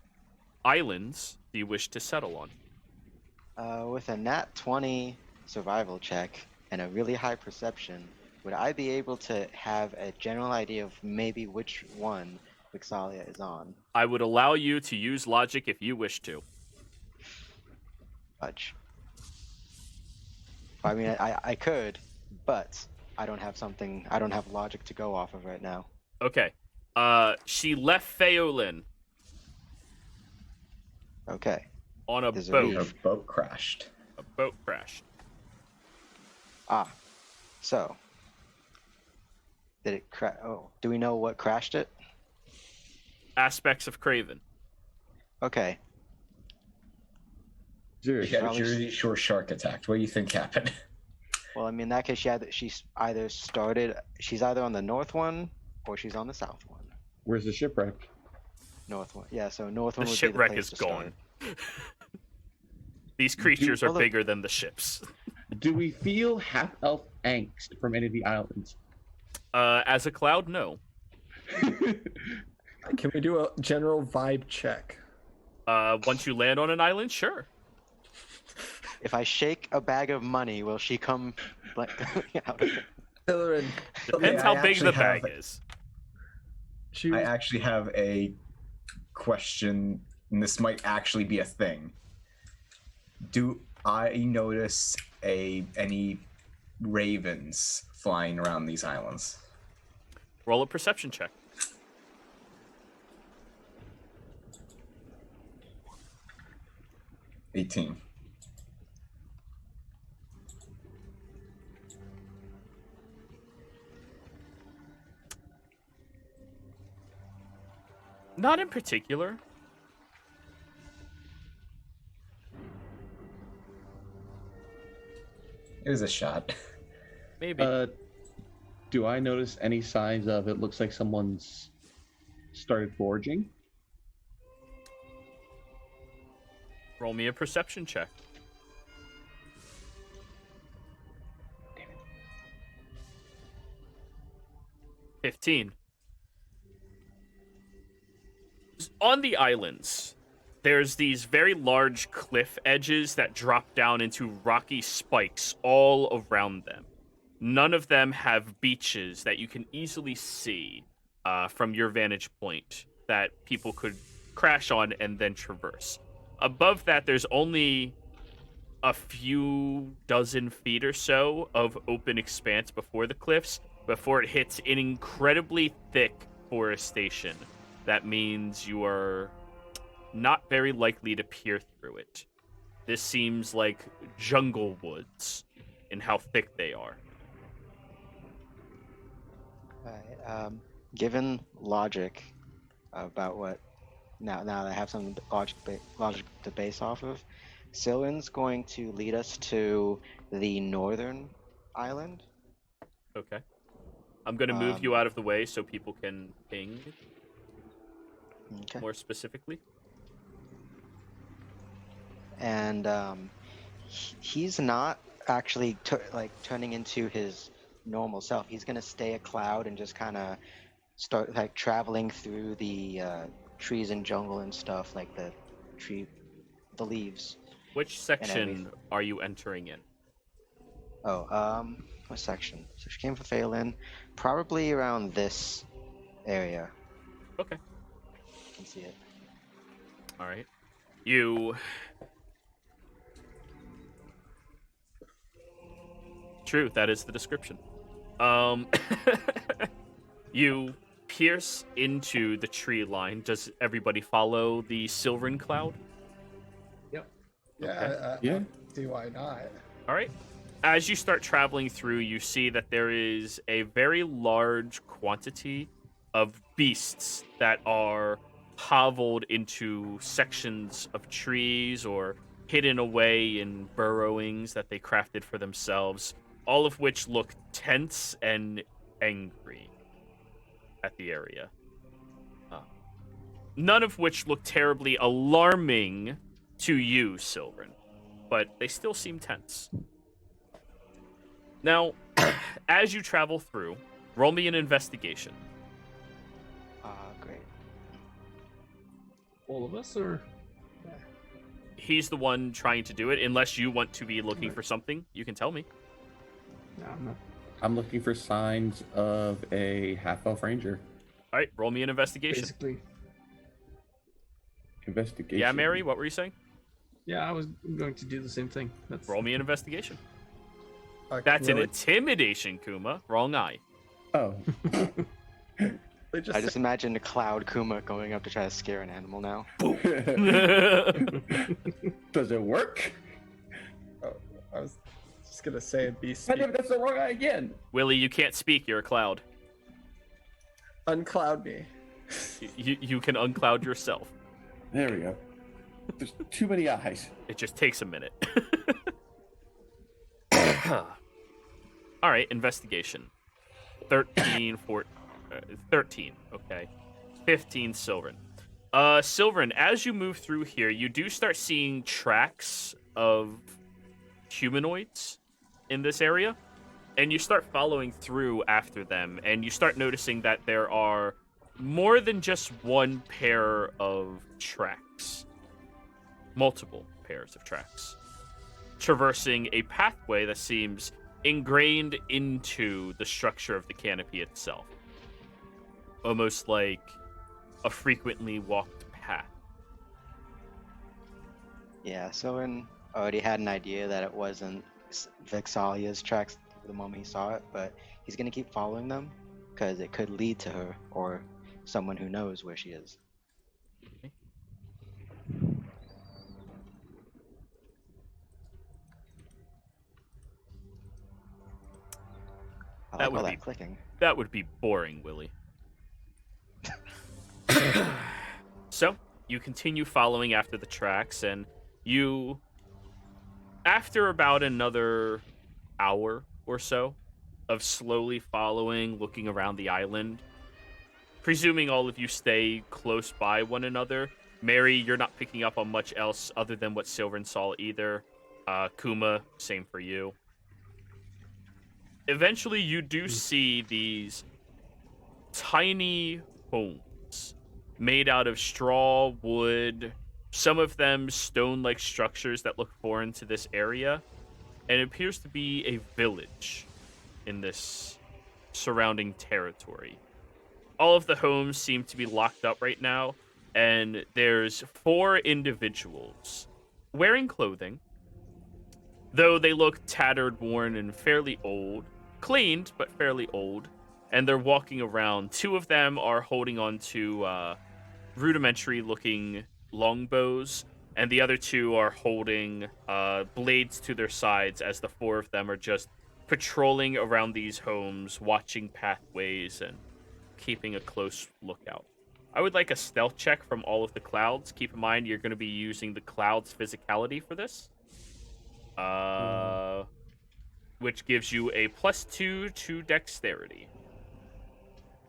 islands do you wish to settle on? With a nat 20 survival check and a really high perception, would I be able to have a general idea of maybe which one Vixalia is on? I would allow you to use logic if you wish to. Fudge. I mean, I could, but I don't have logic to go off of right now. Okay. She left Pheolin Okay. on a There's a boat. Her reef. boat crashed. A boat crashed. Ah. So. Did it crash? Oh, do we know what crashed it? Aspects of Craven. Okay. Sure. She had a Probably- Jersey Shore shark attacked. What do you think happened? Well, I mean, in that case, she's either on the north one or she's on the south one. Where's the shipwreck? North one. Yeah, so north The one would shipwreck be the place is to gone. start. These creatures are Although- bigger than the ships. Do we feel half-elf angst from any of the islands? As a cloud, no. Can we do a general vibe check? Once you land on an island, sure. If I shake a bag of money, will she come like out of it? Hilarion, Depends I how big the actually bag have- is. she I was actually have a question, and this might actually be a thing. Do I notice any ravens flying around these islands? Roll a perception check. $18. Not in particular. It was a shot. Maybe. Do I notice any signs of it looks like someone's started foraging? Roll me a perception check. Damn it. 15. On the islands, there's these very large cliff edges that drop down into rocky spikes all around them. None of them have beaches that you can easily see from your vantage point that people could crash on and then traverse. Above that, there's only a few dozen feet or so of open expanse before the cliffs, before it hits an incredibly thick forestation. That means you are not very likely to peer through it. This seems like jungle woods in how thick they are. Alright, given logic about what now that I have some logic to base off of, Sylvan's going to lead us to the northern island. Okay. I'm going to move you out of the way so people can ping Okay. more specifically. And he's not actually turning into his normal self. He's gonna stay a cloud and just kind of start like traveling through the trees and jungle and stuff, like the leaves. Which section everything. are you entering in? Oh, what section? So she came from Phelan, probably around this area. Okay. You can see it. All right. You... True, that is the description. You pierce into the tree line. Does everybody follow the Silvern Cloud? yeah, Yeah. do I not? All right. As you start traveling through, you see that there is a very large quantity of beasts that are hoveled into sections of trees or hidden away in burrowings that they crafted for themselves, all of which look tense and angry at the area. None of which look terribly alarming to you, Silvern, but they still seem tense. Now, as you travel through, roll me an investigation. Great. All of us, or He's the one trying to do it. Unless you want to be looking for something, you can tell me. no, I'm not. I'm looking for signs of a half-elf ranger. All right, roll me an investigation. Basically, Investigation. Yeah, Mary, what were you saying? yeah, I was going to do the same thing. That's Roll me an investigation. Like, That's an really? intimidation, Kuma. Wrong eye. Oh. They I just imagine a cloud Kuma going up to try to scare an animal now. Does it work? Oh, I was just gonna say be I think that's the wrong eye again. Willie, you can't speak. You're a cloud. uncloud me. You can uncloud yourself. There we go. There's too many eyes. It just takes a minute. All right, investigation. 13, 13. Okay. 15, Sylvan. Sylvan, as you move through here, you do start seeing tracks of humanoids in this area, and you start following through after them, and you start noticing that there are more than just one pair of tracks. Multiple pairs of tracks. Traversing a pathway that seems ingrained into the structure of the canopy itself. Almost like a frequently walked path. Yeah, Sylvan already had an idea that it wasn't Vexalia's tracks the moment he saw it, but he's gonna keep following them because it could lead to her or someone who knows where she is. Okay. I That like would all be- that clicking. That would be boring, Willie. So, you continue following after the tracks, and you, after about another hour or so of slowly following, looking around the island, presuming all of you stay close by one another. Mary, you're not picking up on much else other than what Sylvan saw either. Kuma, same for you. Eventually, you do see these tiny homes made out of straw, wood, some of them stone-like structures that look foreign to this area, and it appears to be a village in this surrounding territory. All of the homes seem to be locked up right now, and there's 4 individuals wearing clothing, though they look tattered, worn, and fairly old. Cleaned, but fairly old. And they're walking around. 2 of them are holding on to rudimentary-looking longbows, and the other 2 are holding blades to their sides, as the 4 of them are just patrolling around these homes, watching pathways, and keeping a close lookout. I would like a stealth check from all of the clouds. Keep in mind, you're going to be using the clouds' physicality for this. Which gives you a +2 to dexterity.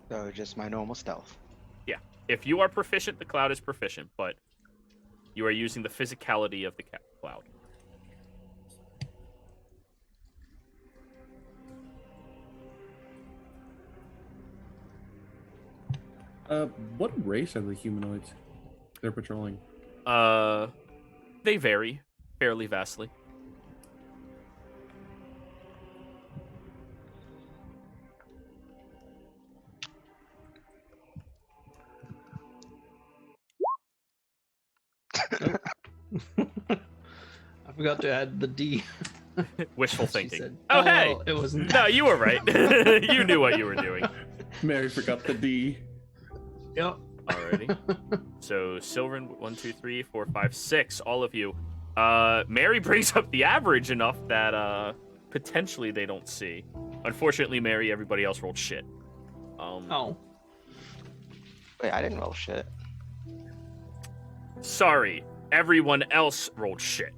So just my normal stealth. Yeah. If you are proficient, the cloud is proficient, but you are using the physicality of the cloud. What race are the humanoids they're patrolling? They vary fairly vastly. I forgot to add the D. Wishful She thinking. said, Oh, hey! it wasn't. No, you were right. You knew what you were doing. Mary forgot the D. Yep. Alrighty. So, Sylvan, 1, 2, 3, 4, 5, 6, all of you. Mary brings up the average enough that potentially they don't see. Unfortunately, Mary, everybody else rolled shit. Oh. Wait, I didn't roll shit. Sorry, everyone else rolled shit.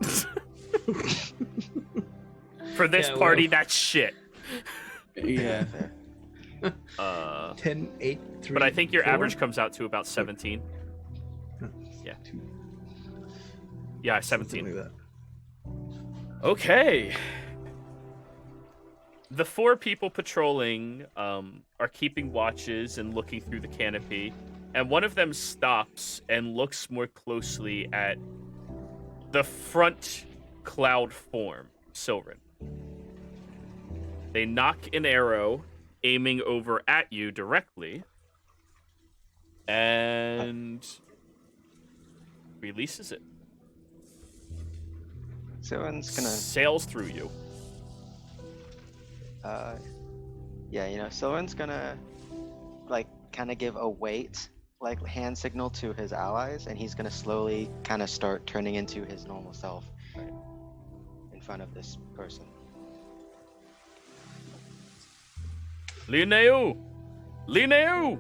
For this Yeah, party, well. that's shit. Yeah. Fair. 10, 8, 3. But I think your 4? average comes out to about 17. Yeah. Yeah, Something 17. like that. Okay. The 4 people patrolling are keeping watches and looking through the canopy, and one of them stops and looks more closely at the front cloud form, Sylvan. They knock an arrow, aiming over at you directly, and releases it. Sylvan's gonna, Sails through you. yeah, Sylvan's gonna, like, kind of give a wait, like hand signal to his allies, and he's gonna slowly kind of start turning into his normal self in front of this person. Linneu! Linneu!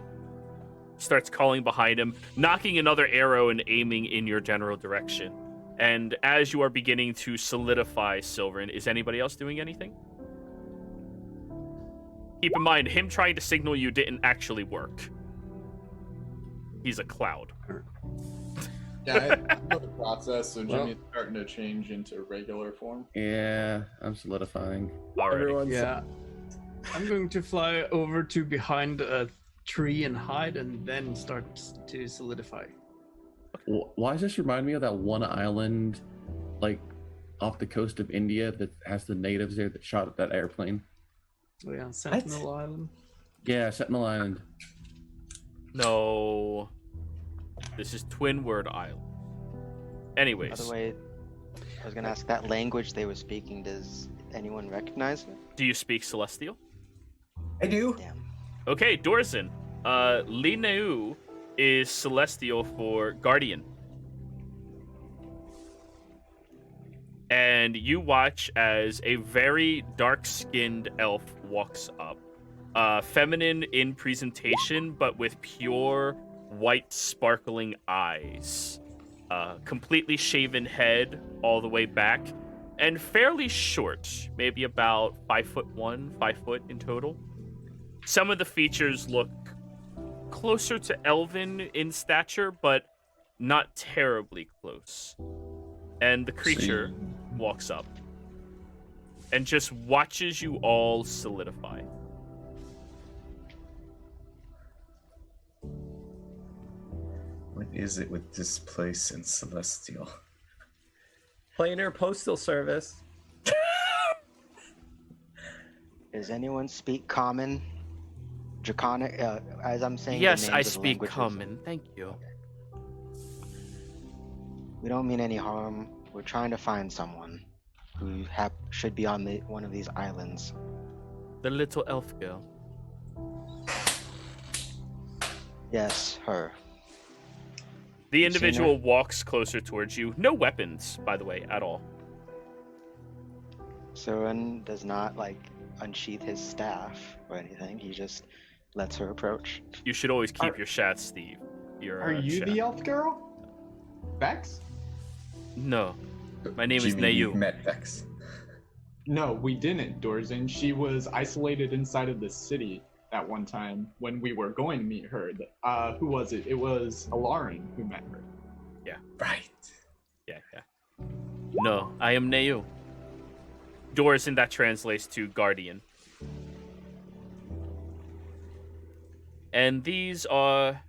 Starts calling behind him, knocking another arrow and aiming in your general direction. And as you are beginning to solidify, Silverin, is anybody else doing anything? Keep in mind, him trying to signal you didn't actually work. He's a cloud. Yeah, I'm in the process, so Well- Jimmy's starting to change into regular form. Yeah, I'm solidifying. Alrighty. Everyone's Yeah. I'm going to fly over to behind a tree and hide, and then start to solidify. Why does this remind me of that one island, like off the coast of India, that has the natives there that shot at that airplane? Oh, yeah, Sentinel Island. Yeah, Sentinel Island. No. This is Twinword Island. By Anyways, the way, I was gonna ask that language they were speaking. Does anyone recognize it? do you speak Celestial? I do. Damn. Okay, Dorzin. Linneu is Celestial for Guardian. And you watch as a very dark-skinned elf walks up. Feminine in presentation, but with pure white sparkling eyes. Completely shaven head all the way back. And fairly short, maybe about 5'1", 5 foot in total. Some of the features look closer to elven in stature, but not terribly close. And the creature walks up and just watches you all solidify. What is it with this place and Celestial? planar postal service. Does anyone speak Common? Draconic? As I'm saying. the Yes, names I of the speak languages. common. Thank you. We don't mean any harm. We're trying to find someone who should be on one of these islands. The little elf girl. Yes, her. The You seen her? individual walks closer towards you. No weapons, by the way, at all. Soren does not unsheath his staff or anything. He just lets her approach. You should always keep Are- your shots, Steve. Your Are you chat. the elf girl? Vex? No. My name is Jimmy, you've Nayu. met Vex. No, we didn't, Dorzin. She was isolated inside of the city that one time when we were going to meet her. Who was it? It was Alarin who met her. Right. Yeah. No, I am Nayu. Doors, and that translates to guardian. And these are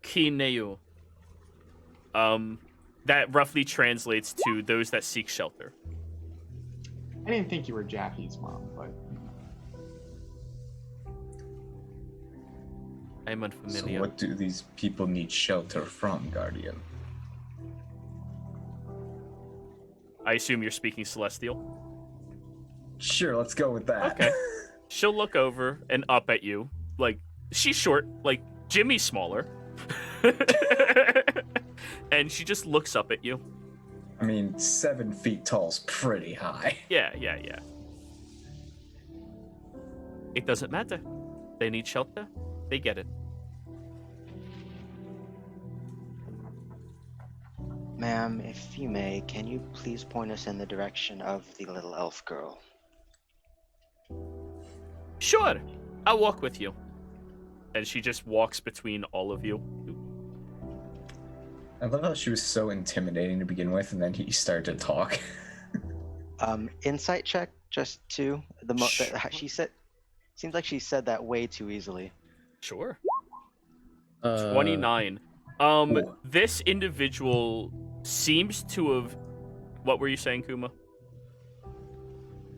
Ki Nayu. That roughly translates to those that seek shelter. I didn't think you were Jaffe's mom, but I'm So unfamiliar. what do these people need shelter from, Guardian? I assume you're speaking Celestial. Sure, let's go with that. Okay. She'll look over and up at you. Like, she's short, like Jimmy's smaller. And she just looks up at you. I mean, 7 feet tall's pretty high. Yeah. It doesn't matter. They need shelter. They get it. Ma'am, if you may, can you please point us in the direction of the little elf girl? Sure. I'll walk with you. And she just walks between all of you. I love how she was so intimidating to begin with, and then he started to talk. Insight check, just to she said. Seems like she said that way too easily. Sure. Uh, 29. Ooh. This individual seems to have... What were you saying, Kuma?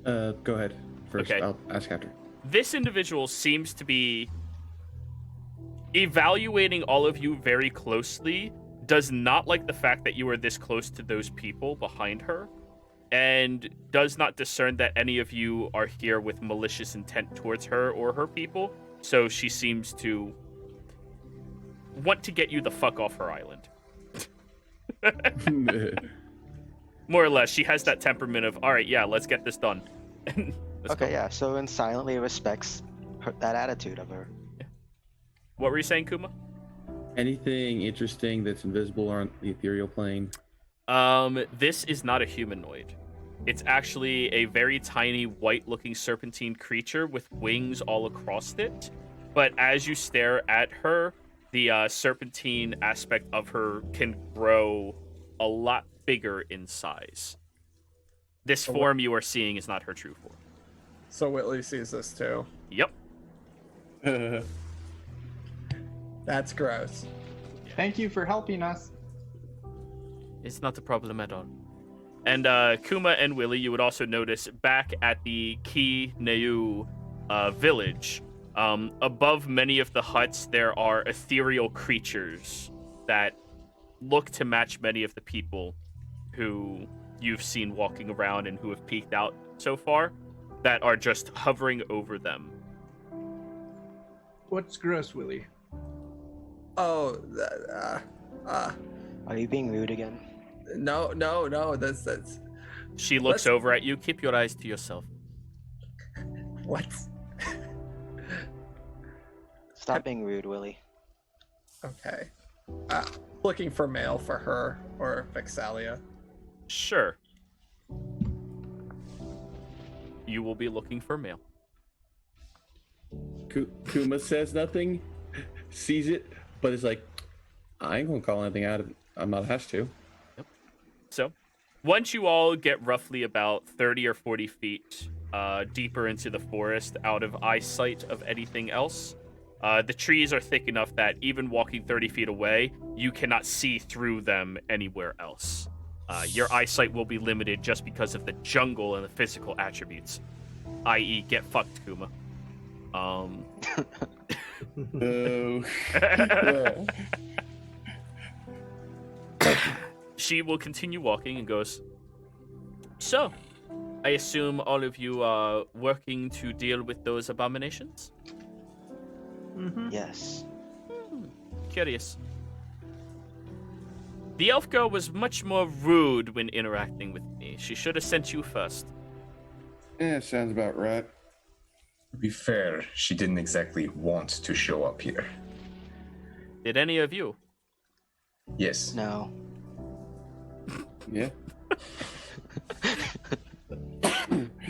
Go ahead. First, Okay. I'll ask after. This individual seems to be evaluating all of you very closely, does not like the fact that you are this close to those people behind her, and does not discern that any of you are here with malicious intent towards her or her people, So she seems to want to get you the fuck off her island. More or less, she has that temperament of, all right, yeah, let's get this done. Let's Okay, go. yeah. So and silently respects that attitude of her. What were you saying, Kuma? Anything interesting that's invisible on the ethereal plane? This is not a humanoid. It's actually a very tiny white-looking serpentine creature with wings all across it. But as you stare at her, the serpentine aspect of her can grow a lot bigger in size. This form you are seeing is not her true form. So Whitley sees this too. Yep. That's gross. Thank you for helping us. It's not a problem at all. And Kuma and Willie, you would also notice back at the Ki Neu village, above many of the huts, there are ethereal creatures that look to match many of the people who you've seen walking around and who have peeked out so far, that are just hovering over them. What's gross, Willie? Oh, Are you being rude again? no. That's She looks over at you. Keep your eyes to yourself. what? Stop being rude, Willie. Okay. Looking for mail for her or Vexalia. Sure. You will be looking for mail. Kuma says nothing, sees it, but it's like, I ain't gonna call anything out. I'm not has to. So, once you all get roughly about 30 or 40 feet deeper into the forest, out of eyesight of anything else, the trees are thick enough that even walking 30 feet away, you cannot see through them anywhere else. Your eyesight will be limited just because of the jungle and the physical attributes, i.e., get fucked, Kuma. No. She will continue walking and goes, so, I assume all of you are working to deal with those abominations? Mm-hmm. Yes. Curious. The elf girl was much more rude when interacting with me. She should have sent you first. Yeah, sounds about right. To be fair, she didn't exactly want to show up here. Did any of you? Yes. No. Yeah.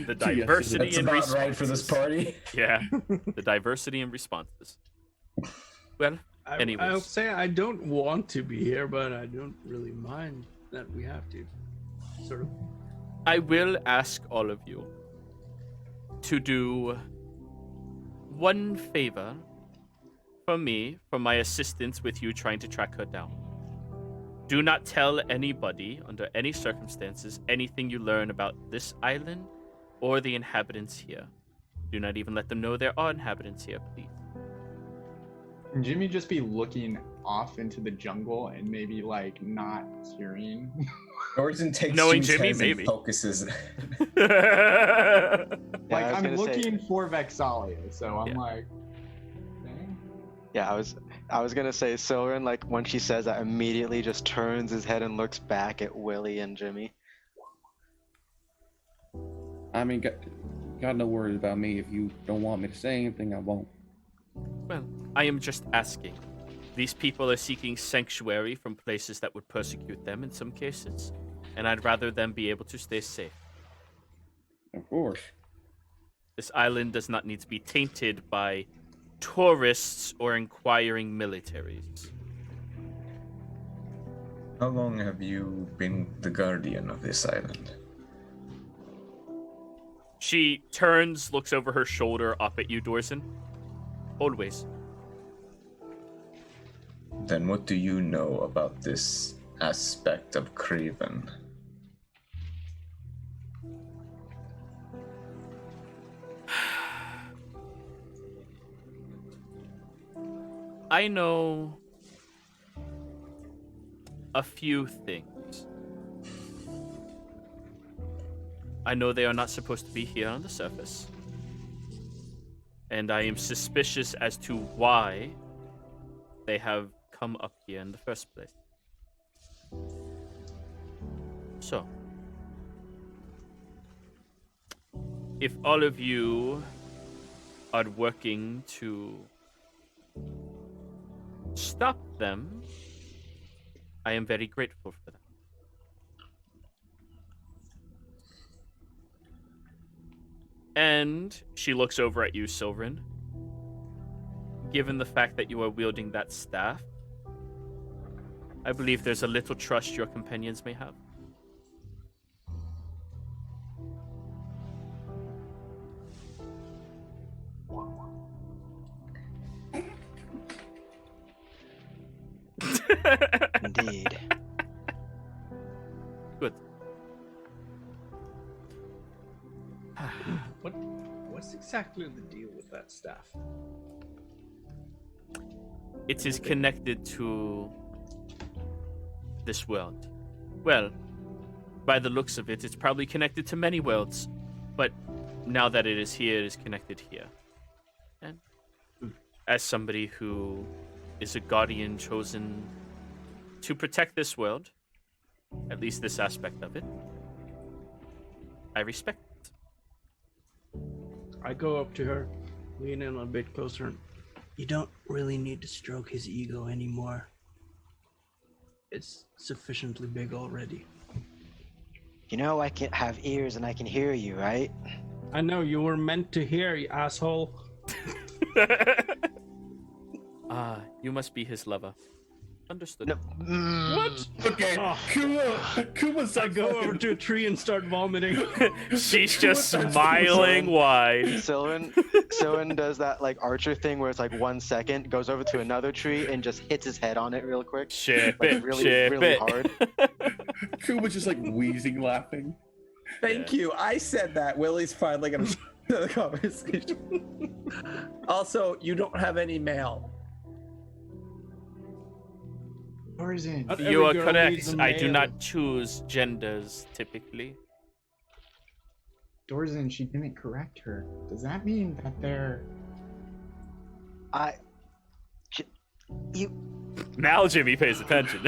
The diversity That's in about responses. right for this party. Yeah, the diversity in responses. Well, anyways. I'll say I don't want to be here, but I don't really mind that we have to. Sort of. I will ask all of you to do one favor for me, for my assistance with you trying to track her down. Do not tell anybody, under any circumstances, anything you learn about this island or the inhabitants here. Do not even let them know there are inhabitants here, please. Can Jimmy just be looking off into the jungle and maybe like not hearing? Orton takes Knowing Jim's Jimmy, heads maybe. and focuses. Like I was I'm gonna say- looking for Vexalia, so I'm Yeah. like, okay. Yeah, I was gonna say Silren, like when she says that, immediately just turns his head and looks back at Willie and Jimmy. I mean, got no worries about me. If you don't want me to say anything, I won't. Well, I am just asking. These people are seeking sanctuary from places that would persecute them in some cases, and I'd rather them be able to stay safe. Of course. This island does not need to be tainted by tourists or inquiring militaries. How long have you been the guardian of this island? She turns, looks over her shoulder up at you, Dorson. Always. Then what do you know about this aspect of Craven? I know a few things. I know they are not supposed to be here on the surface. And I am suspicious as to why they have come up here in the first place. So, if all of you are working to stop them, I am very grateful for that. And she looks over at you, Silverin. Given the fact that you are wielding that staff, I believe there's a little trust your companions may have. Indeed. Good. What's exactly the deal with that staff? It is connected to this world. Well, by the looks of it, it's probably connected to many worlds. But now that it is here, it is connected here. And as somebody who is a guardian chosen to protect this world, at least this aspect of it, I respect it. I go up to her, lean in a bit closer, and you don't really need to stroke his ego anymore. It's sufficiently big already. You know I can have ears and I can hear you, right? I know you were meant to hear, you asshole. You must be his lover. Understood. No. What? Okay, Oh. Kuma's I go over to a tree and start vomiting. She's just smiling wide. Sylvan does that like Archer thing where it's like 1 second, goes over to another tree and just hits his head on it real quick. Ship Like it, really, ship really it. hard. Kuma's just like wheezing, laughing. Thank you. I said that. Willie's finally gonna start the conversation. Also, you don't have any mail. Tarzan. Not You are every girl needs correct. a I do male. not choose genders typically. Dorzen, she didn't correct her. Does that mean that they're... You Now Jimmy pays attention.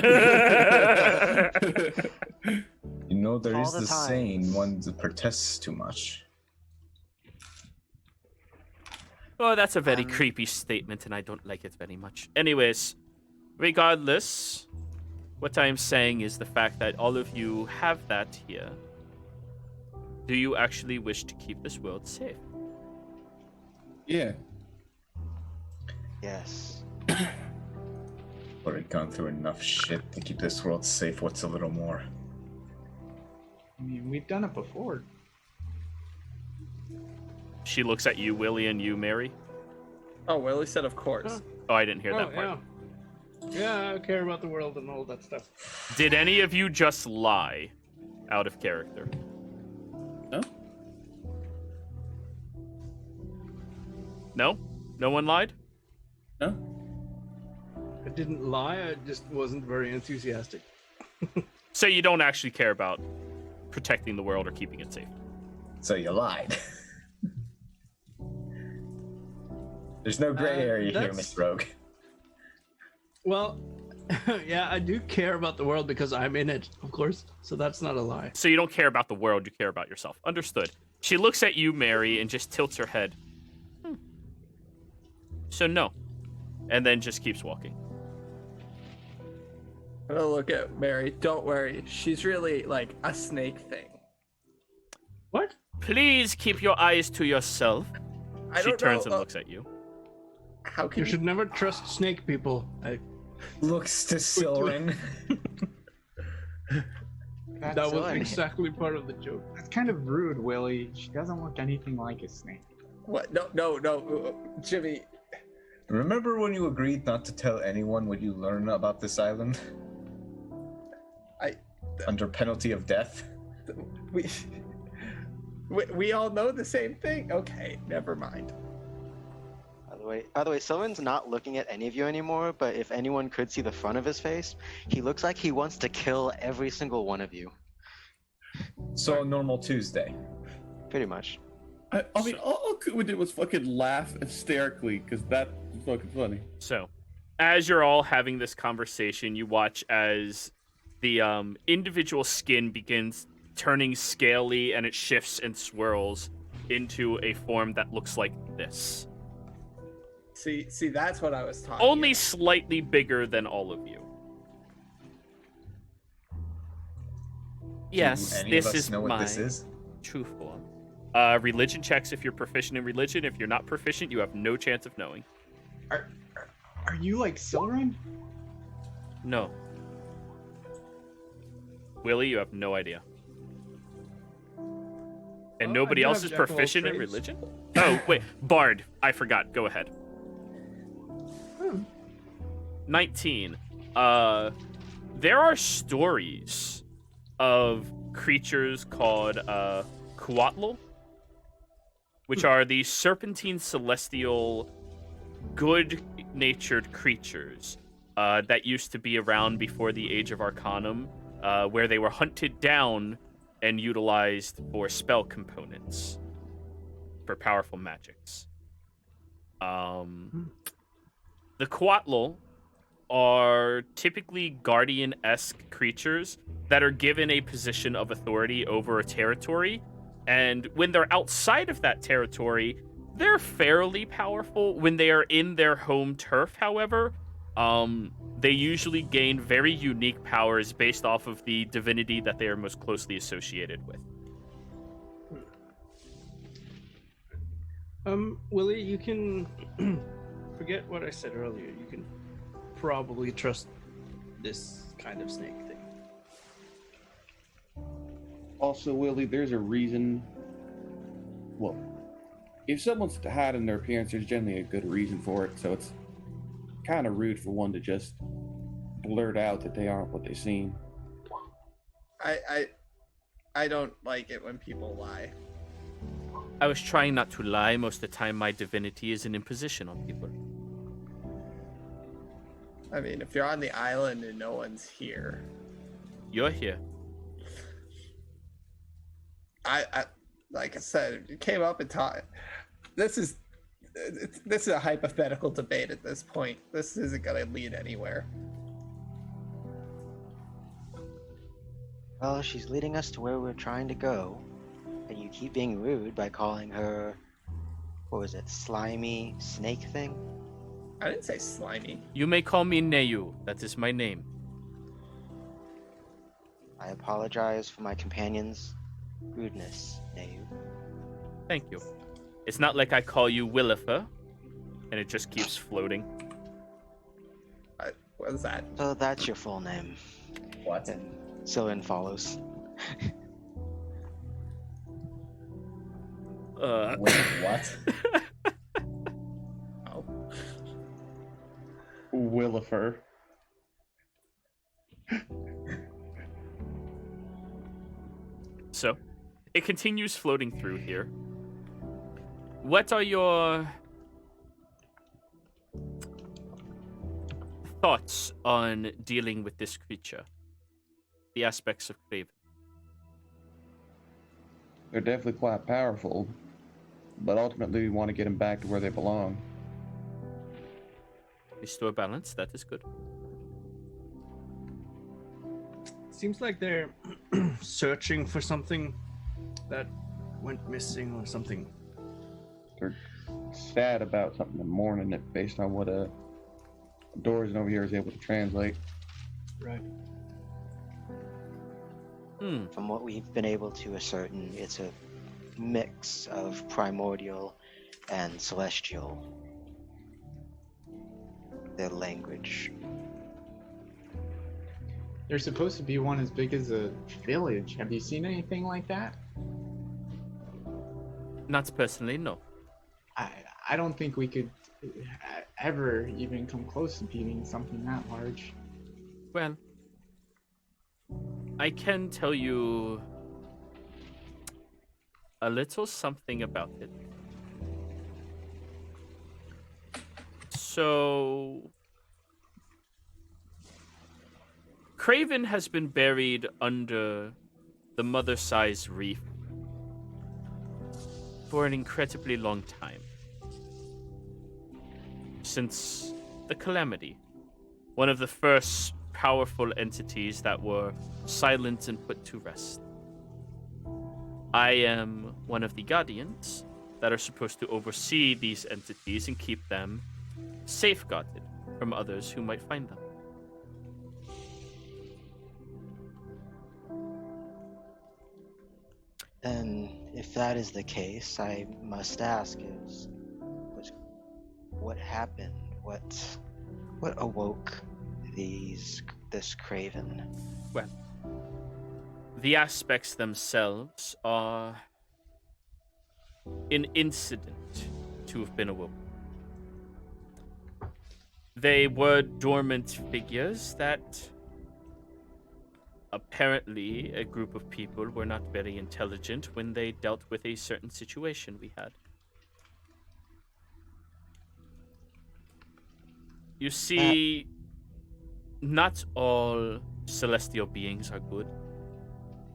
You know, there All is the the saying, times. one that protests too much. Oh, that's a very creepy statement, and I don't like it very much. Anyways, regardless, what I'm saying is the fact that all of you have that here. Do you actually wish to keep this world safe? Yeah. yes. Already gone through enough shit to keep this world safe. What's a little more? I mean, we've done it before. She looks at you, Willie, and you, Mary. Oh, Willie said, of course. Huh. Oh, I didn't hear that part. Yeah, I care about the world and all that stuff. Did any of you just lie out of character? No? No? No one lied? No? I didn't lie, I just wasn't very enthusiastic. So you don't actually care about protecting the world or keeping it safe? So you lied. There's no gray area here, that's- Miss Rogue. Well, yeah, I do care about the world because I'm in it, of course. So that's not a lie. So you don't care about the world, you care about yourself. Understood. She looks at you, Mary, and just tilts her head. So no. And then just keeps walking. I'm gonna look at Mary. Don't worry. She's really like a snake thing. What? Please keep your eyes to yourself. I She don't turns know. and looks at you. How You can should never trust snake people. Looks to Silrin. That was Sylvan. exactly part of the joke. That's kind of rude, Willie. She doesn't look anything like a snake. What? No, Jimmy. Remember when you agreed not to tell anyone what you learn about this island? I- Under penalty of death? We all know the same thing. Okay, never mind. By the way, Sylvan's not looking at any of you anymore, but if anyone could see the front of his face, he looks like he wants to kill every single one of you. So a normal Tuesday. Pretty much. I mean, I'll Kuma did was fucking laugh hysterically because that was fucking funny. So, as you're all having this conversation, you watch as the individual skin begins turning scaly and it shifts and swirls into a form that looks like this. See, that's what I was talking Only about. slightly bigger than all of you. Yes, any this of us is know what my this is? true form. Religion checks if you're proficient in religion. If you're not proficient, you have no chance of knowing. Are you like Silrin? No. Willie, you have no idea. And Oh, nobody I do else have is jack of all proficient in trades. religion? Oh, wait. Bard. I forgot. Go ahead. 19. There are stories of creatures called Kuatl, which are the serpentine celestial good-natured creatures that used to be around before the Age of Arcanum, where they were hunted down and utilized for spell components for powerful magics. The Kuatl are typically guardian-esque creatures that are given a position of authority over a territory, and when they're outside of that territory, they're fairly powerful. When they are in their home turf, however, they usually gain very unique powers based off of the divinity that they are most closely associated with. Willie, you can forget what I said earlier. You can probably trust this kind of snake thing. Also, Willie, there's a reason. Well, if someone's hiding their appearance, there's generally a good reason for it. So it's kind of rude for one to just blurt out that they aren't what they seem. I don't like it when people lie. I was trying not to lie. Most of the time, my divinity is an imposition on people. I mean, if you're on the island and no one's here, You're here. I like I said, you came up and taught. This is a hypothetical debate at this point. This isn't gonna lead anywhere. Well, she's leading us to where we're trying to go, and you keep being rude by calling her, what was it, slimy snake thing? I didn't say slimy. You may call me Neyu. That is my name. I apologize for my companion's rudeness, Nayu. Thank you. It's not like I call you Willifer, and it just keeps floating. What is that? So that's your full name. What? And Silrin follows. Wait, what? Oh, Willifer. So, it continues floating through here. What are your thoughts on dealing with this creature? The aspects of Craven. They're definitely quite powerful, but ultimately we want to get them back to where they belong. Restore balance, that is good. Seems like they're searching for something that went missing or something. They're sad about something and mourning it based on what Doris over here is able to translate. Right. From what we've been able to ascertain, it's a mix of primordial and celestial. Their language. There's supposed to be one as big as a village. Have you seen anything like that? Not personally, no. I don't think we could ever even come close to beating something that large. Well, I can tell you a little something about it. So, Craven has been buried under the Mother Size Reef for an incredibly long time. Since the Calamity, one of the first powerful entities that were silent and put to rest. I am one of the guardians that are supposed to oversee these entities and keep them safeguarded from others who might find them. And if that is the case, I must ask what happened? What awoke this craven? Well, the aspects themselves are an incident to have been awoken. They were dormant figures that apparently a group of people were not very intelligent when they dealt with a certain situation we had. You see, not all celestial beings are good.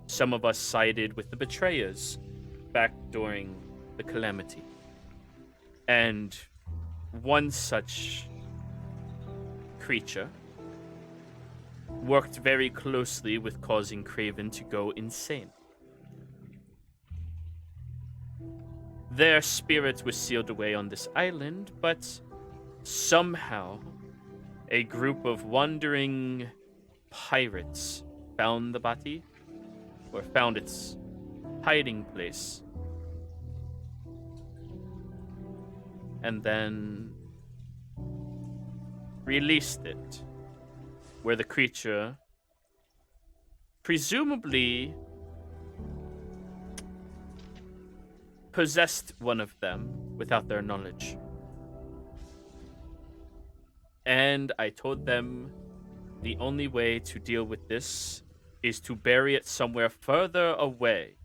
Some of us sided with the betrayers back during the Calamity. And one such creature worked very closely with causing Craven to go insane. Their spirit was sealed away on this island, but somehow a group of wandering pirates found the body, or found its hiding place, and then released it, where the creature presumably possessed one of them without their knowledge. And I told them the only way to deal with this is to bury it somewhere further away,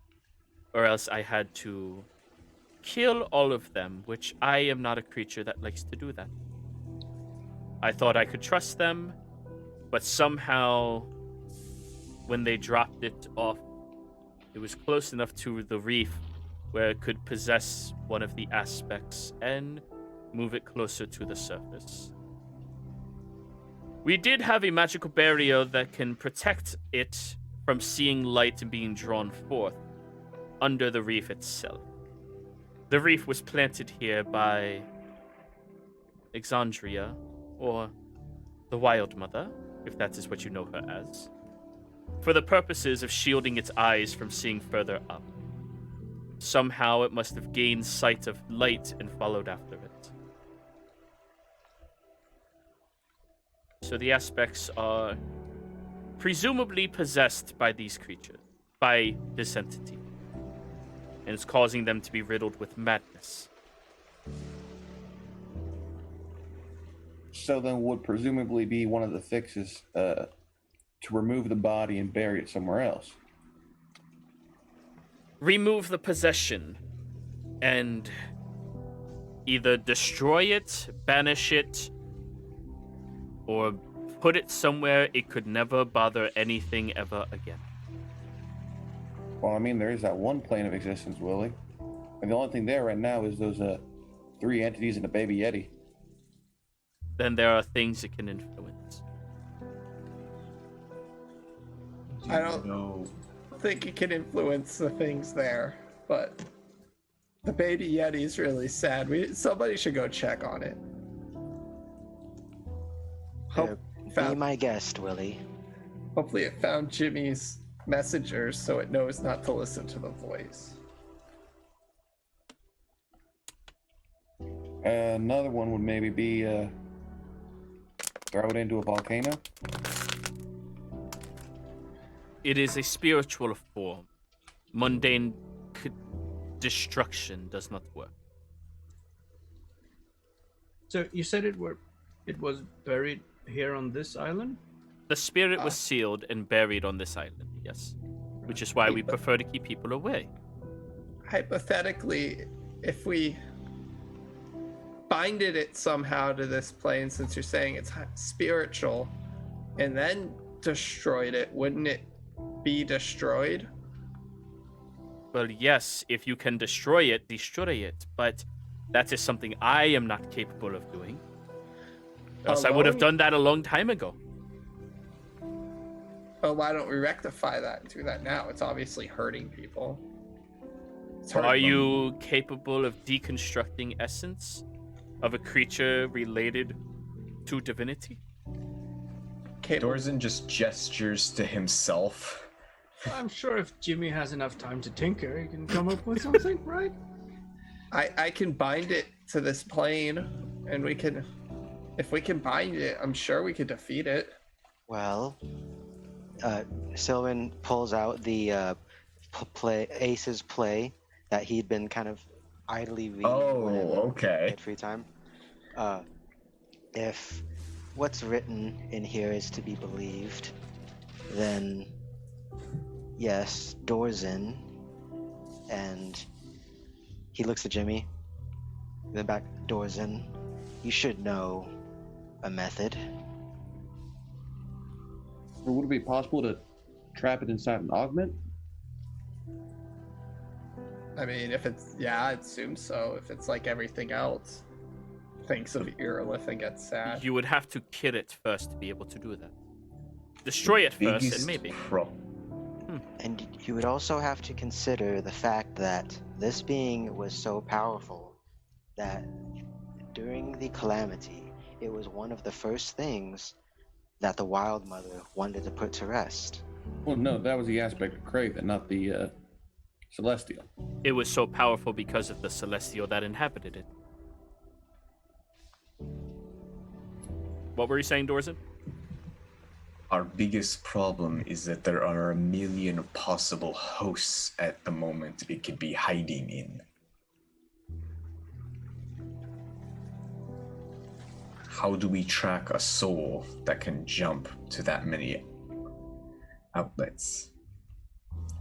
or else I had to kill all of them, which I am not a creature that likes to do that. I thought I could trust them, but somehow when they dropped it off, it was close enough to the reef where it could possess one of the aspects and move it closer to the surface. We did have a magical barrier that can protect it from seeing light and being drawn forth under the reef itself. The reef was planted here by Exandria, or the Wild Mother, if that is what you know her as, for the purposes of shielding its eyes from seeing further up. Somehow it must have gained sight of light and followed after it. So the aspects are presumably possessed by these creatures, by this entity, and it's causing them to be riddled with madness. So then would presumably be one of the fixes to remove the body and bury it somewhere else. Remove the possession and either destroy it, banish it, or put it somewhere it could never bother anything ever again. Well, I mean, there is that one plane of existence, Willie. And the only thing there right now is those 3 entities and a baby Yeti. Then there are things it can influence. I don't think it can influence the things there, but the baby Yeti is really sad. Somebody should go check on it. Be my guest, Willie. Hopefully it found Jimmy's messengers so it knows not to listen to the voice. Another one would maybe be throw it into a volcano. It is a spiritual form. Mundane destruction does not work. So you said it was buried here on this island? The spirit was sealed and buried on this island, yes. Which is why we prefer to keep people away. Hypothetically, if we binded it somehow to this plane, since you're saying it's spiritual, and then destroyed it, wouldn't it be destroyed? Well, yes, if you can destroy it, destroy it. But that is something I am not capable of doing. Else I would have Alone? done that a long time ago. Well, why don't we rectify that and do that now? It's obviously hurting people. It's Are hurting them. you capable of deconstructing essence of a creature related to divinity? Capable? Dorzen just gestures to himself. I'm sure if Jimmy has enough time to tinker, he can come up with something, right? I can bind it to this plane, and we can. If we can bind it, I'm sure we could defeat it. Well, Sylvan pulls out the Ace's play that he'd been kind of idly reading whenever he Okay. had free time. If what's written in here is to be believed, then yes, Dorzen, and he looks at Jimmy, then back, Dorzen, you should know a method. Or would it be possible to trap it inside an augment? I mean, if it's I'd assume so. If it's like everything else, thinks of Irilith and gets sad. You would have to kill it first to be able to do that. Destroy it first, and maybe. And you would also have to consider the fact that this being was so powerful that during the calamity, it was one of the first things that the Wild Mother wanted to put to rest. Well, no, that was the aspect of Craven, not the Celestial. It was so powerful because of the Celestial that inhabited it. What were you saying, Dorzen? Our biggest problem is that there are a million possible hosts at the moment it could be hiding in. How do we track a soul that can jump to that many outlets?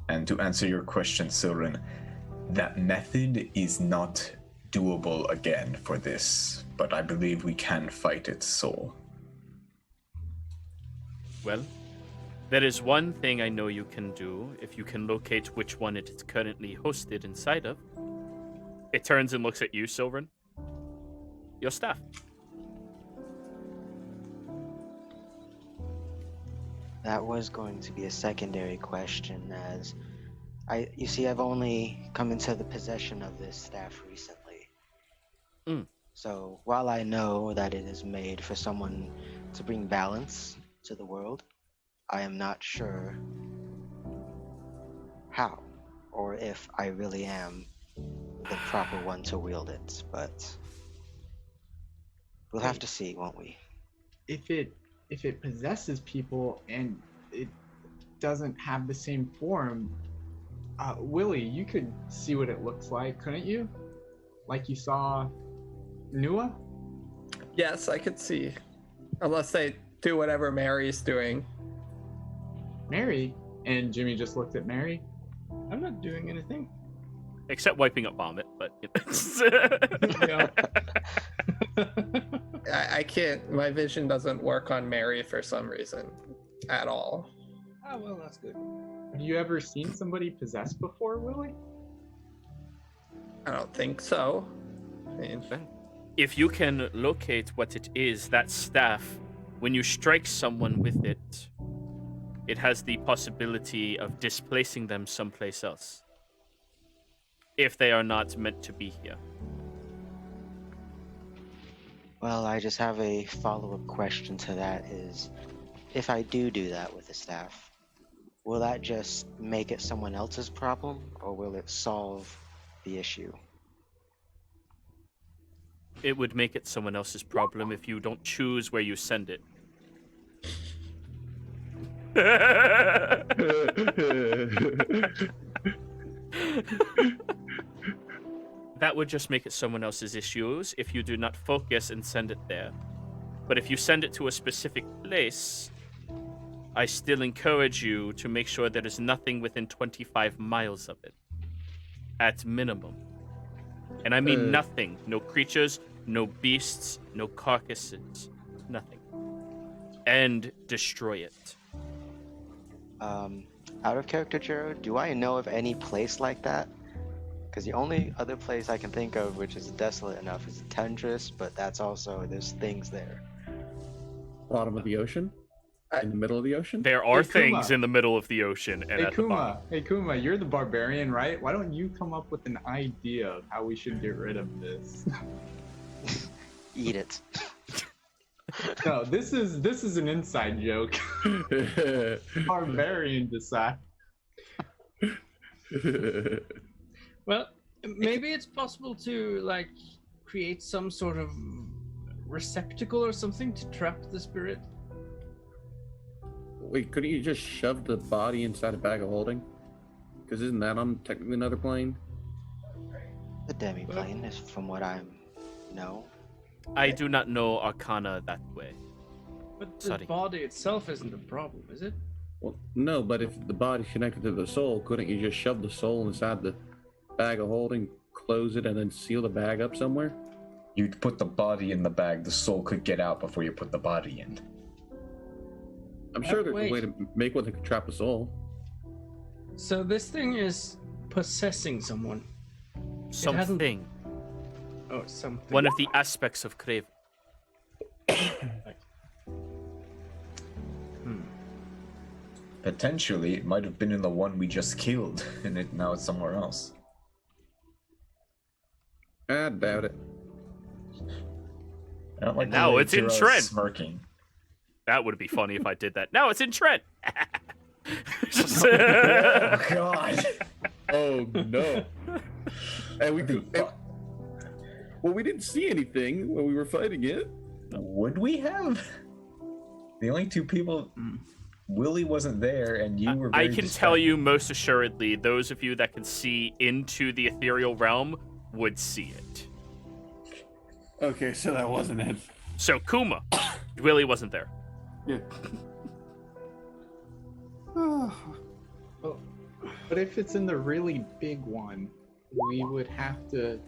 And to answer your question, Silren, that method is not doable again for this, but I believe we can fight its soul. Well, there is one thing I know you can do if you can locate which one it is currently hosted inside of. It turns and looks at you, Silren. Your staff. That was going to be a secondary question, as you see, I've only come into the possession of this staff recently. So while I know that it is made for someone to bring balance to the world, I am not sure how, or if I really am the proper one to wield it, but we'll have to see, won't we? If it possesses people and it doesn't have the same form, Willie, you could see what it looks like, couldn't you? Like you saw Nua? Yes, I could see. Unless they do whatever Mary's doing. Mary? And Jimmy just looked at Mary. I'm not doing anything. Except wiping up vomit, but... I can't. My vision doesn't work on Mary for some reason at all. Oh, well, that's good. Have you ever seen somebody possessed before, Willie? I don't think so. I mean, If you can locate what it is, that staff, when you strike someone with it, it has the possibility of displacing them someplace else. If they are not meant to be here. Well, I just have a follow-up question to that is, if I do that with the staff, will that just make it someone else's problem, or will it solve the issue? It would make it someone else's problem if you don't choose where you send it. That would just make it someone else's issues if you do not focus and send it there. But if you send it to a specific place, I still encourage you to make sure there is nothing within 25 miles of it. At minimum. And I mean nothing. No creatures, no beasts, no carcasses. Nothing. And destroy it. Out of character, Jiro, do I know of any place like that? Because the only other place I can think of which is desolate enough is Tundris, but that's also, there's things there. Bottom of the ocean? In the middle of the ocean? There are Hey, things Kuma. in the middle of the ocean and Hey at the bottom. Kuma, you're the barbarian, right? Why don't you come up with an idea of how we should get rid of this? Eat it. No, this is an inside joke. Barbarian decide. Well, maybe it's possible to like create some sort of receptacle or something to trap the spirit. Wait, couldn't you just shove the body inside a bag of holding? Because isn't that on technically another plane? The demi-plane is from what I know. I do not know Arcana that way. But the Sorry. body itself isn't a problem, is it? Well, no, but if the body's connected to the soul, couldn't you just shove the soul inside the bag of holding, close it, and then seal the bag up somewhere? You'd put the body in the bag, the soul could get out before you put the body in. I'm sure there's wait. a way to make one that could trap a soul. So this thing is possessing someone. hasn't- Something. Oh, something. One of the aspects of Crave. Potentially, it might have been in the one we just killed, and now it's somewhere else. I doubt it. I don't like And the now way it's in Jiro's Trent. smirking. That would be funny if I did that. Now it's in Trent. Just- Oh God! Oh no! And we could. Well, we didn't see anything when we were fighting it. Would we have? The only two people. Willie wasn't there, and you were. I Very can tell you most assuredly, those of you that can see into the ethereal realm would see it. Okay, so that wasn't it. So Kuma, Willie wasn't there. Yeah. But if it's in the really big one, we would have to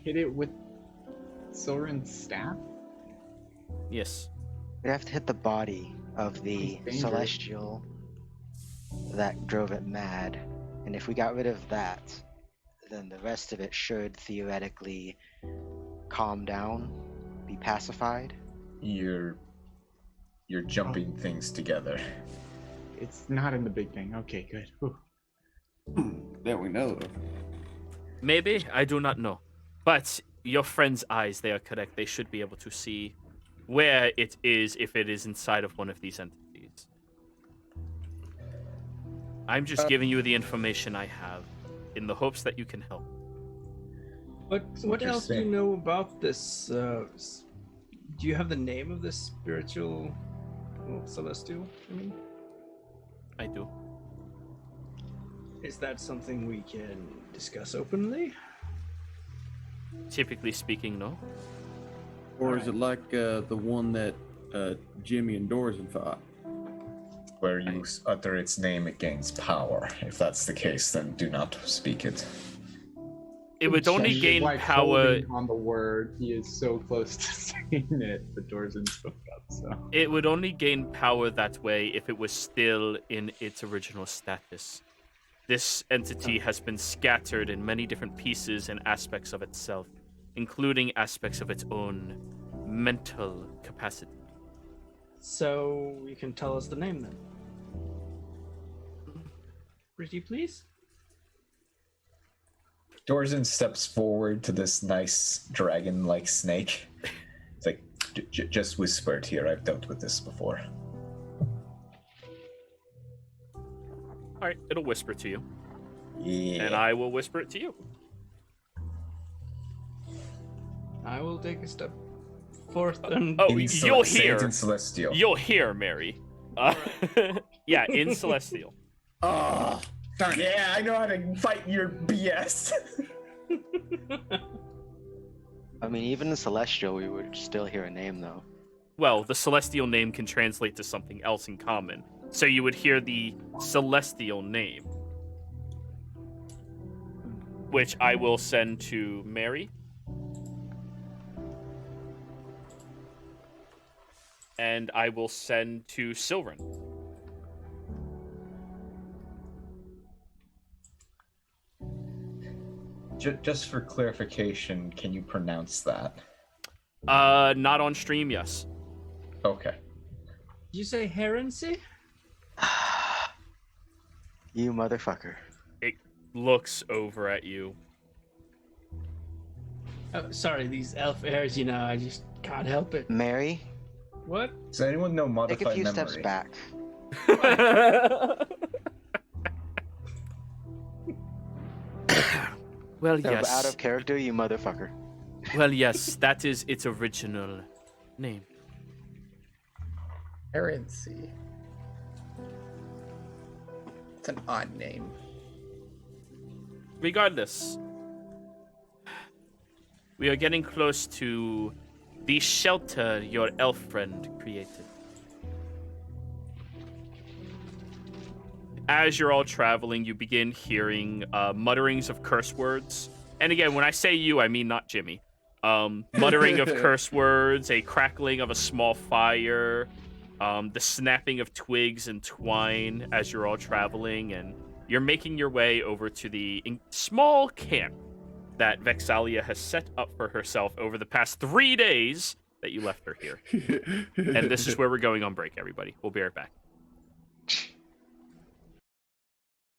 hit it with Soren's staff? Yes. We'd have to hit the body of the He's dangerous. celestial that drove it mad. And if we got rid of that, then the rest of it should theoretically calm down, be pacified. You're jumping things together. It's not in the big thing. Okay, good. Whew. There we know. Maybe, I do not know. But your friend's eyes, they are correct. They should be able to see where it is if it is inside of one of these entities. I'm just giving you the information I have in the hopes that you can help. But what else do you Interesting. know about this? Do you have the name of this spiritual, well, celestial? I mean, I do. is that something we can discuss openly? Typically speaking, no. Or is it like the one that Jimmy and Dorzan fought? Where you utter its name, it gains power. If that's the case, then do not speak it. It would only He's, gain like, power. holding on the word. He is so close to saying it, but Dorzan spoke up, so. It would only gain power that way if it was still in its original status. This entity has been scattered in many different pieces and aspects of itself, including aspects of its own mental capacity. So you can tell us the name then. Pretty please? Dorzan steps forward to this nice dragon-like snake. It's like, just whisper it here. I've dealt with this before. All right, it'll whisper to you, Yeah. and I will whisper it to you. I will take a step forth and Oh, In you'll say it hear. in Celestial. You'll hear, Mary. Yeah, in Celestial. Oh, yeah, I know how to fight your BS. I mean, even in Celestial, we would still hear a name, though. Well, the Celestial name can translate to something else in common. So you would hear the Celestial name, which I will send to Mary. And I will send to Silren. Just for clarification, can you pronounce that? Not on stream, yes. Okay. Did you say heresy? You motherfucker. It looks over at you. Oh, sorry, these elf airs, I just can't help it. Mary, What? Does anyone know modified take a few memory? steps back. Well, So, yes. out of character, you motherfucker. Well, yes, that is its original name. Heresy. It's an odd name. Regardless, we are getting close to the shelter your elf friend created. As you're all traveling, you begin hearing mutterings of curse words. And again, when I say you, I mean not Jimmy. Muttering of curse words, a crackling of a small fire, the snapping of twigs and twine as you're all traveling, and you're making your way over to the small camp that Vexalia has set up for herself over the past 3 days that you left her here. And this is where we're going on break, everybody. We'll be right back.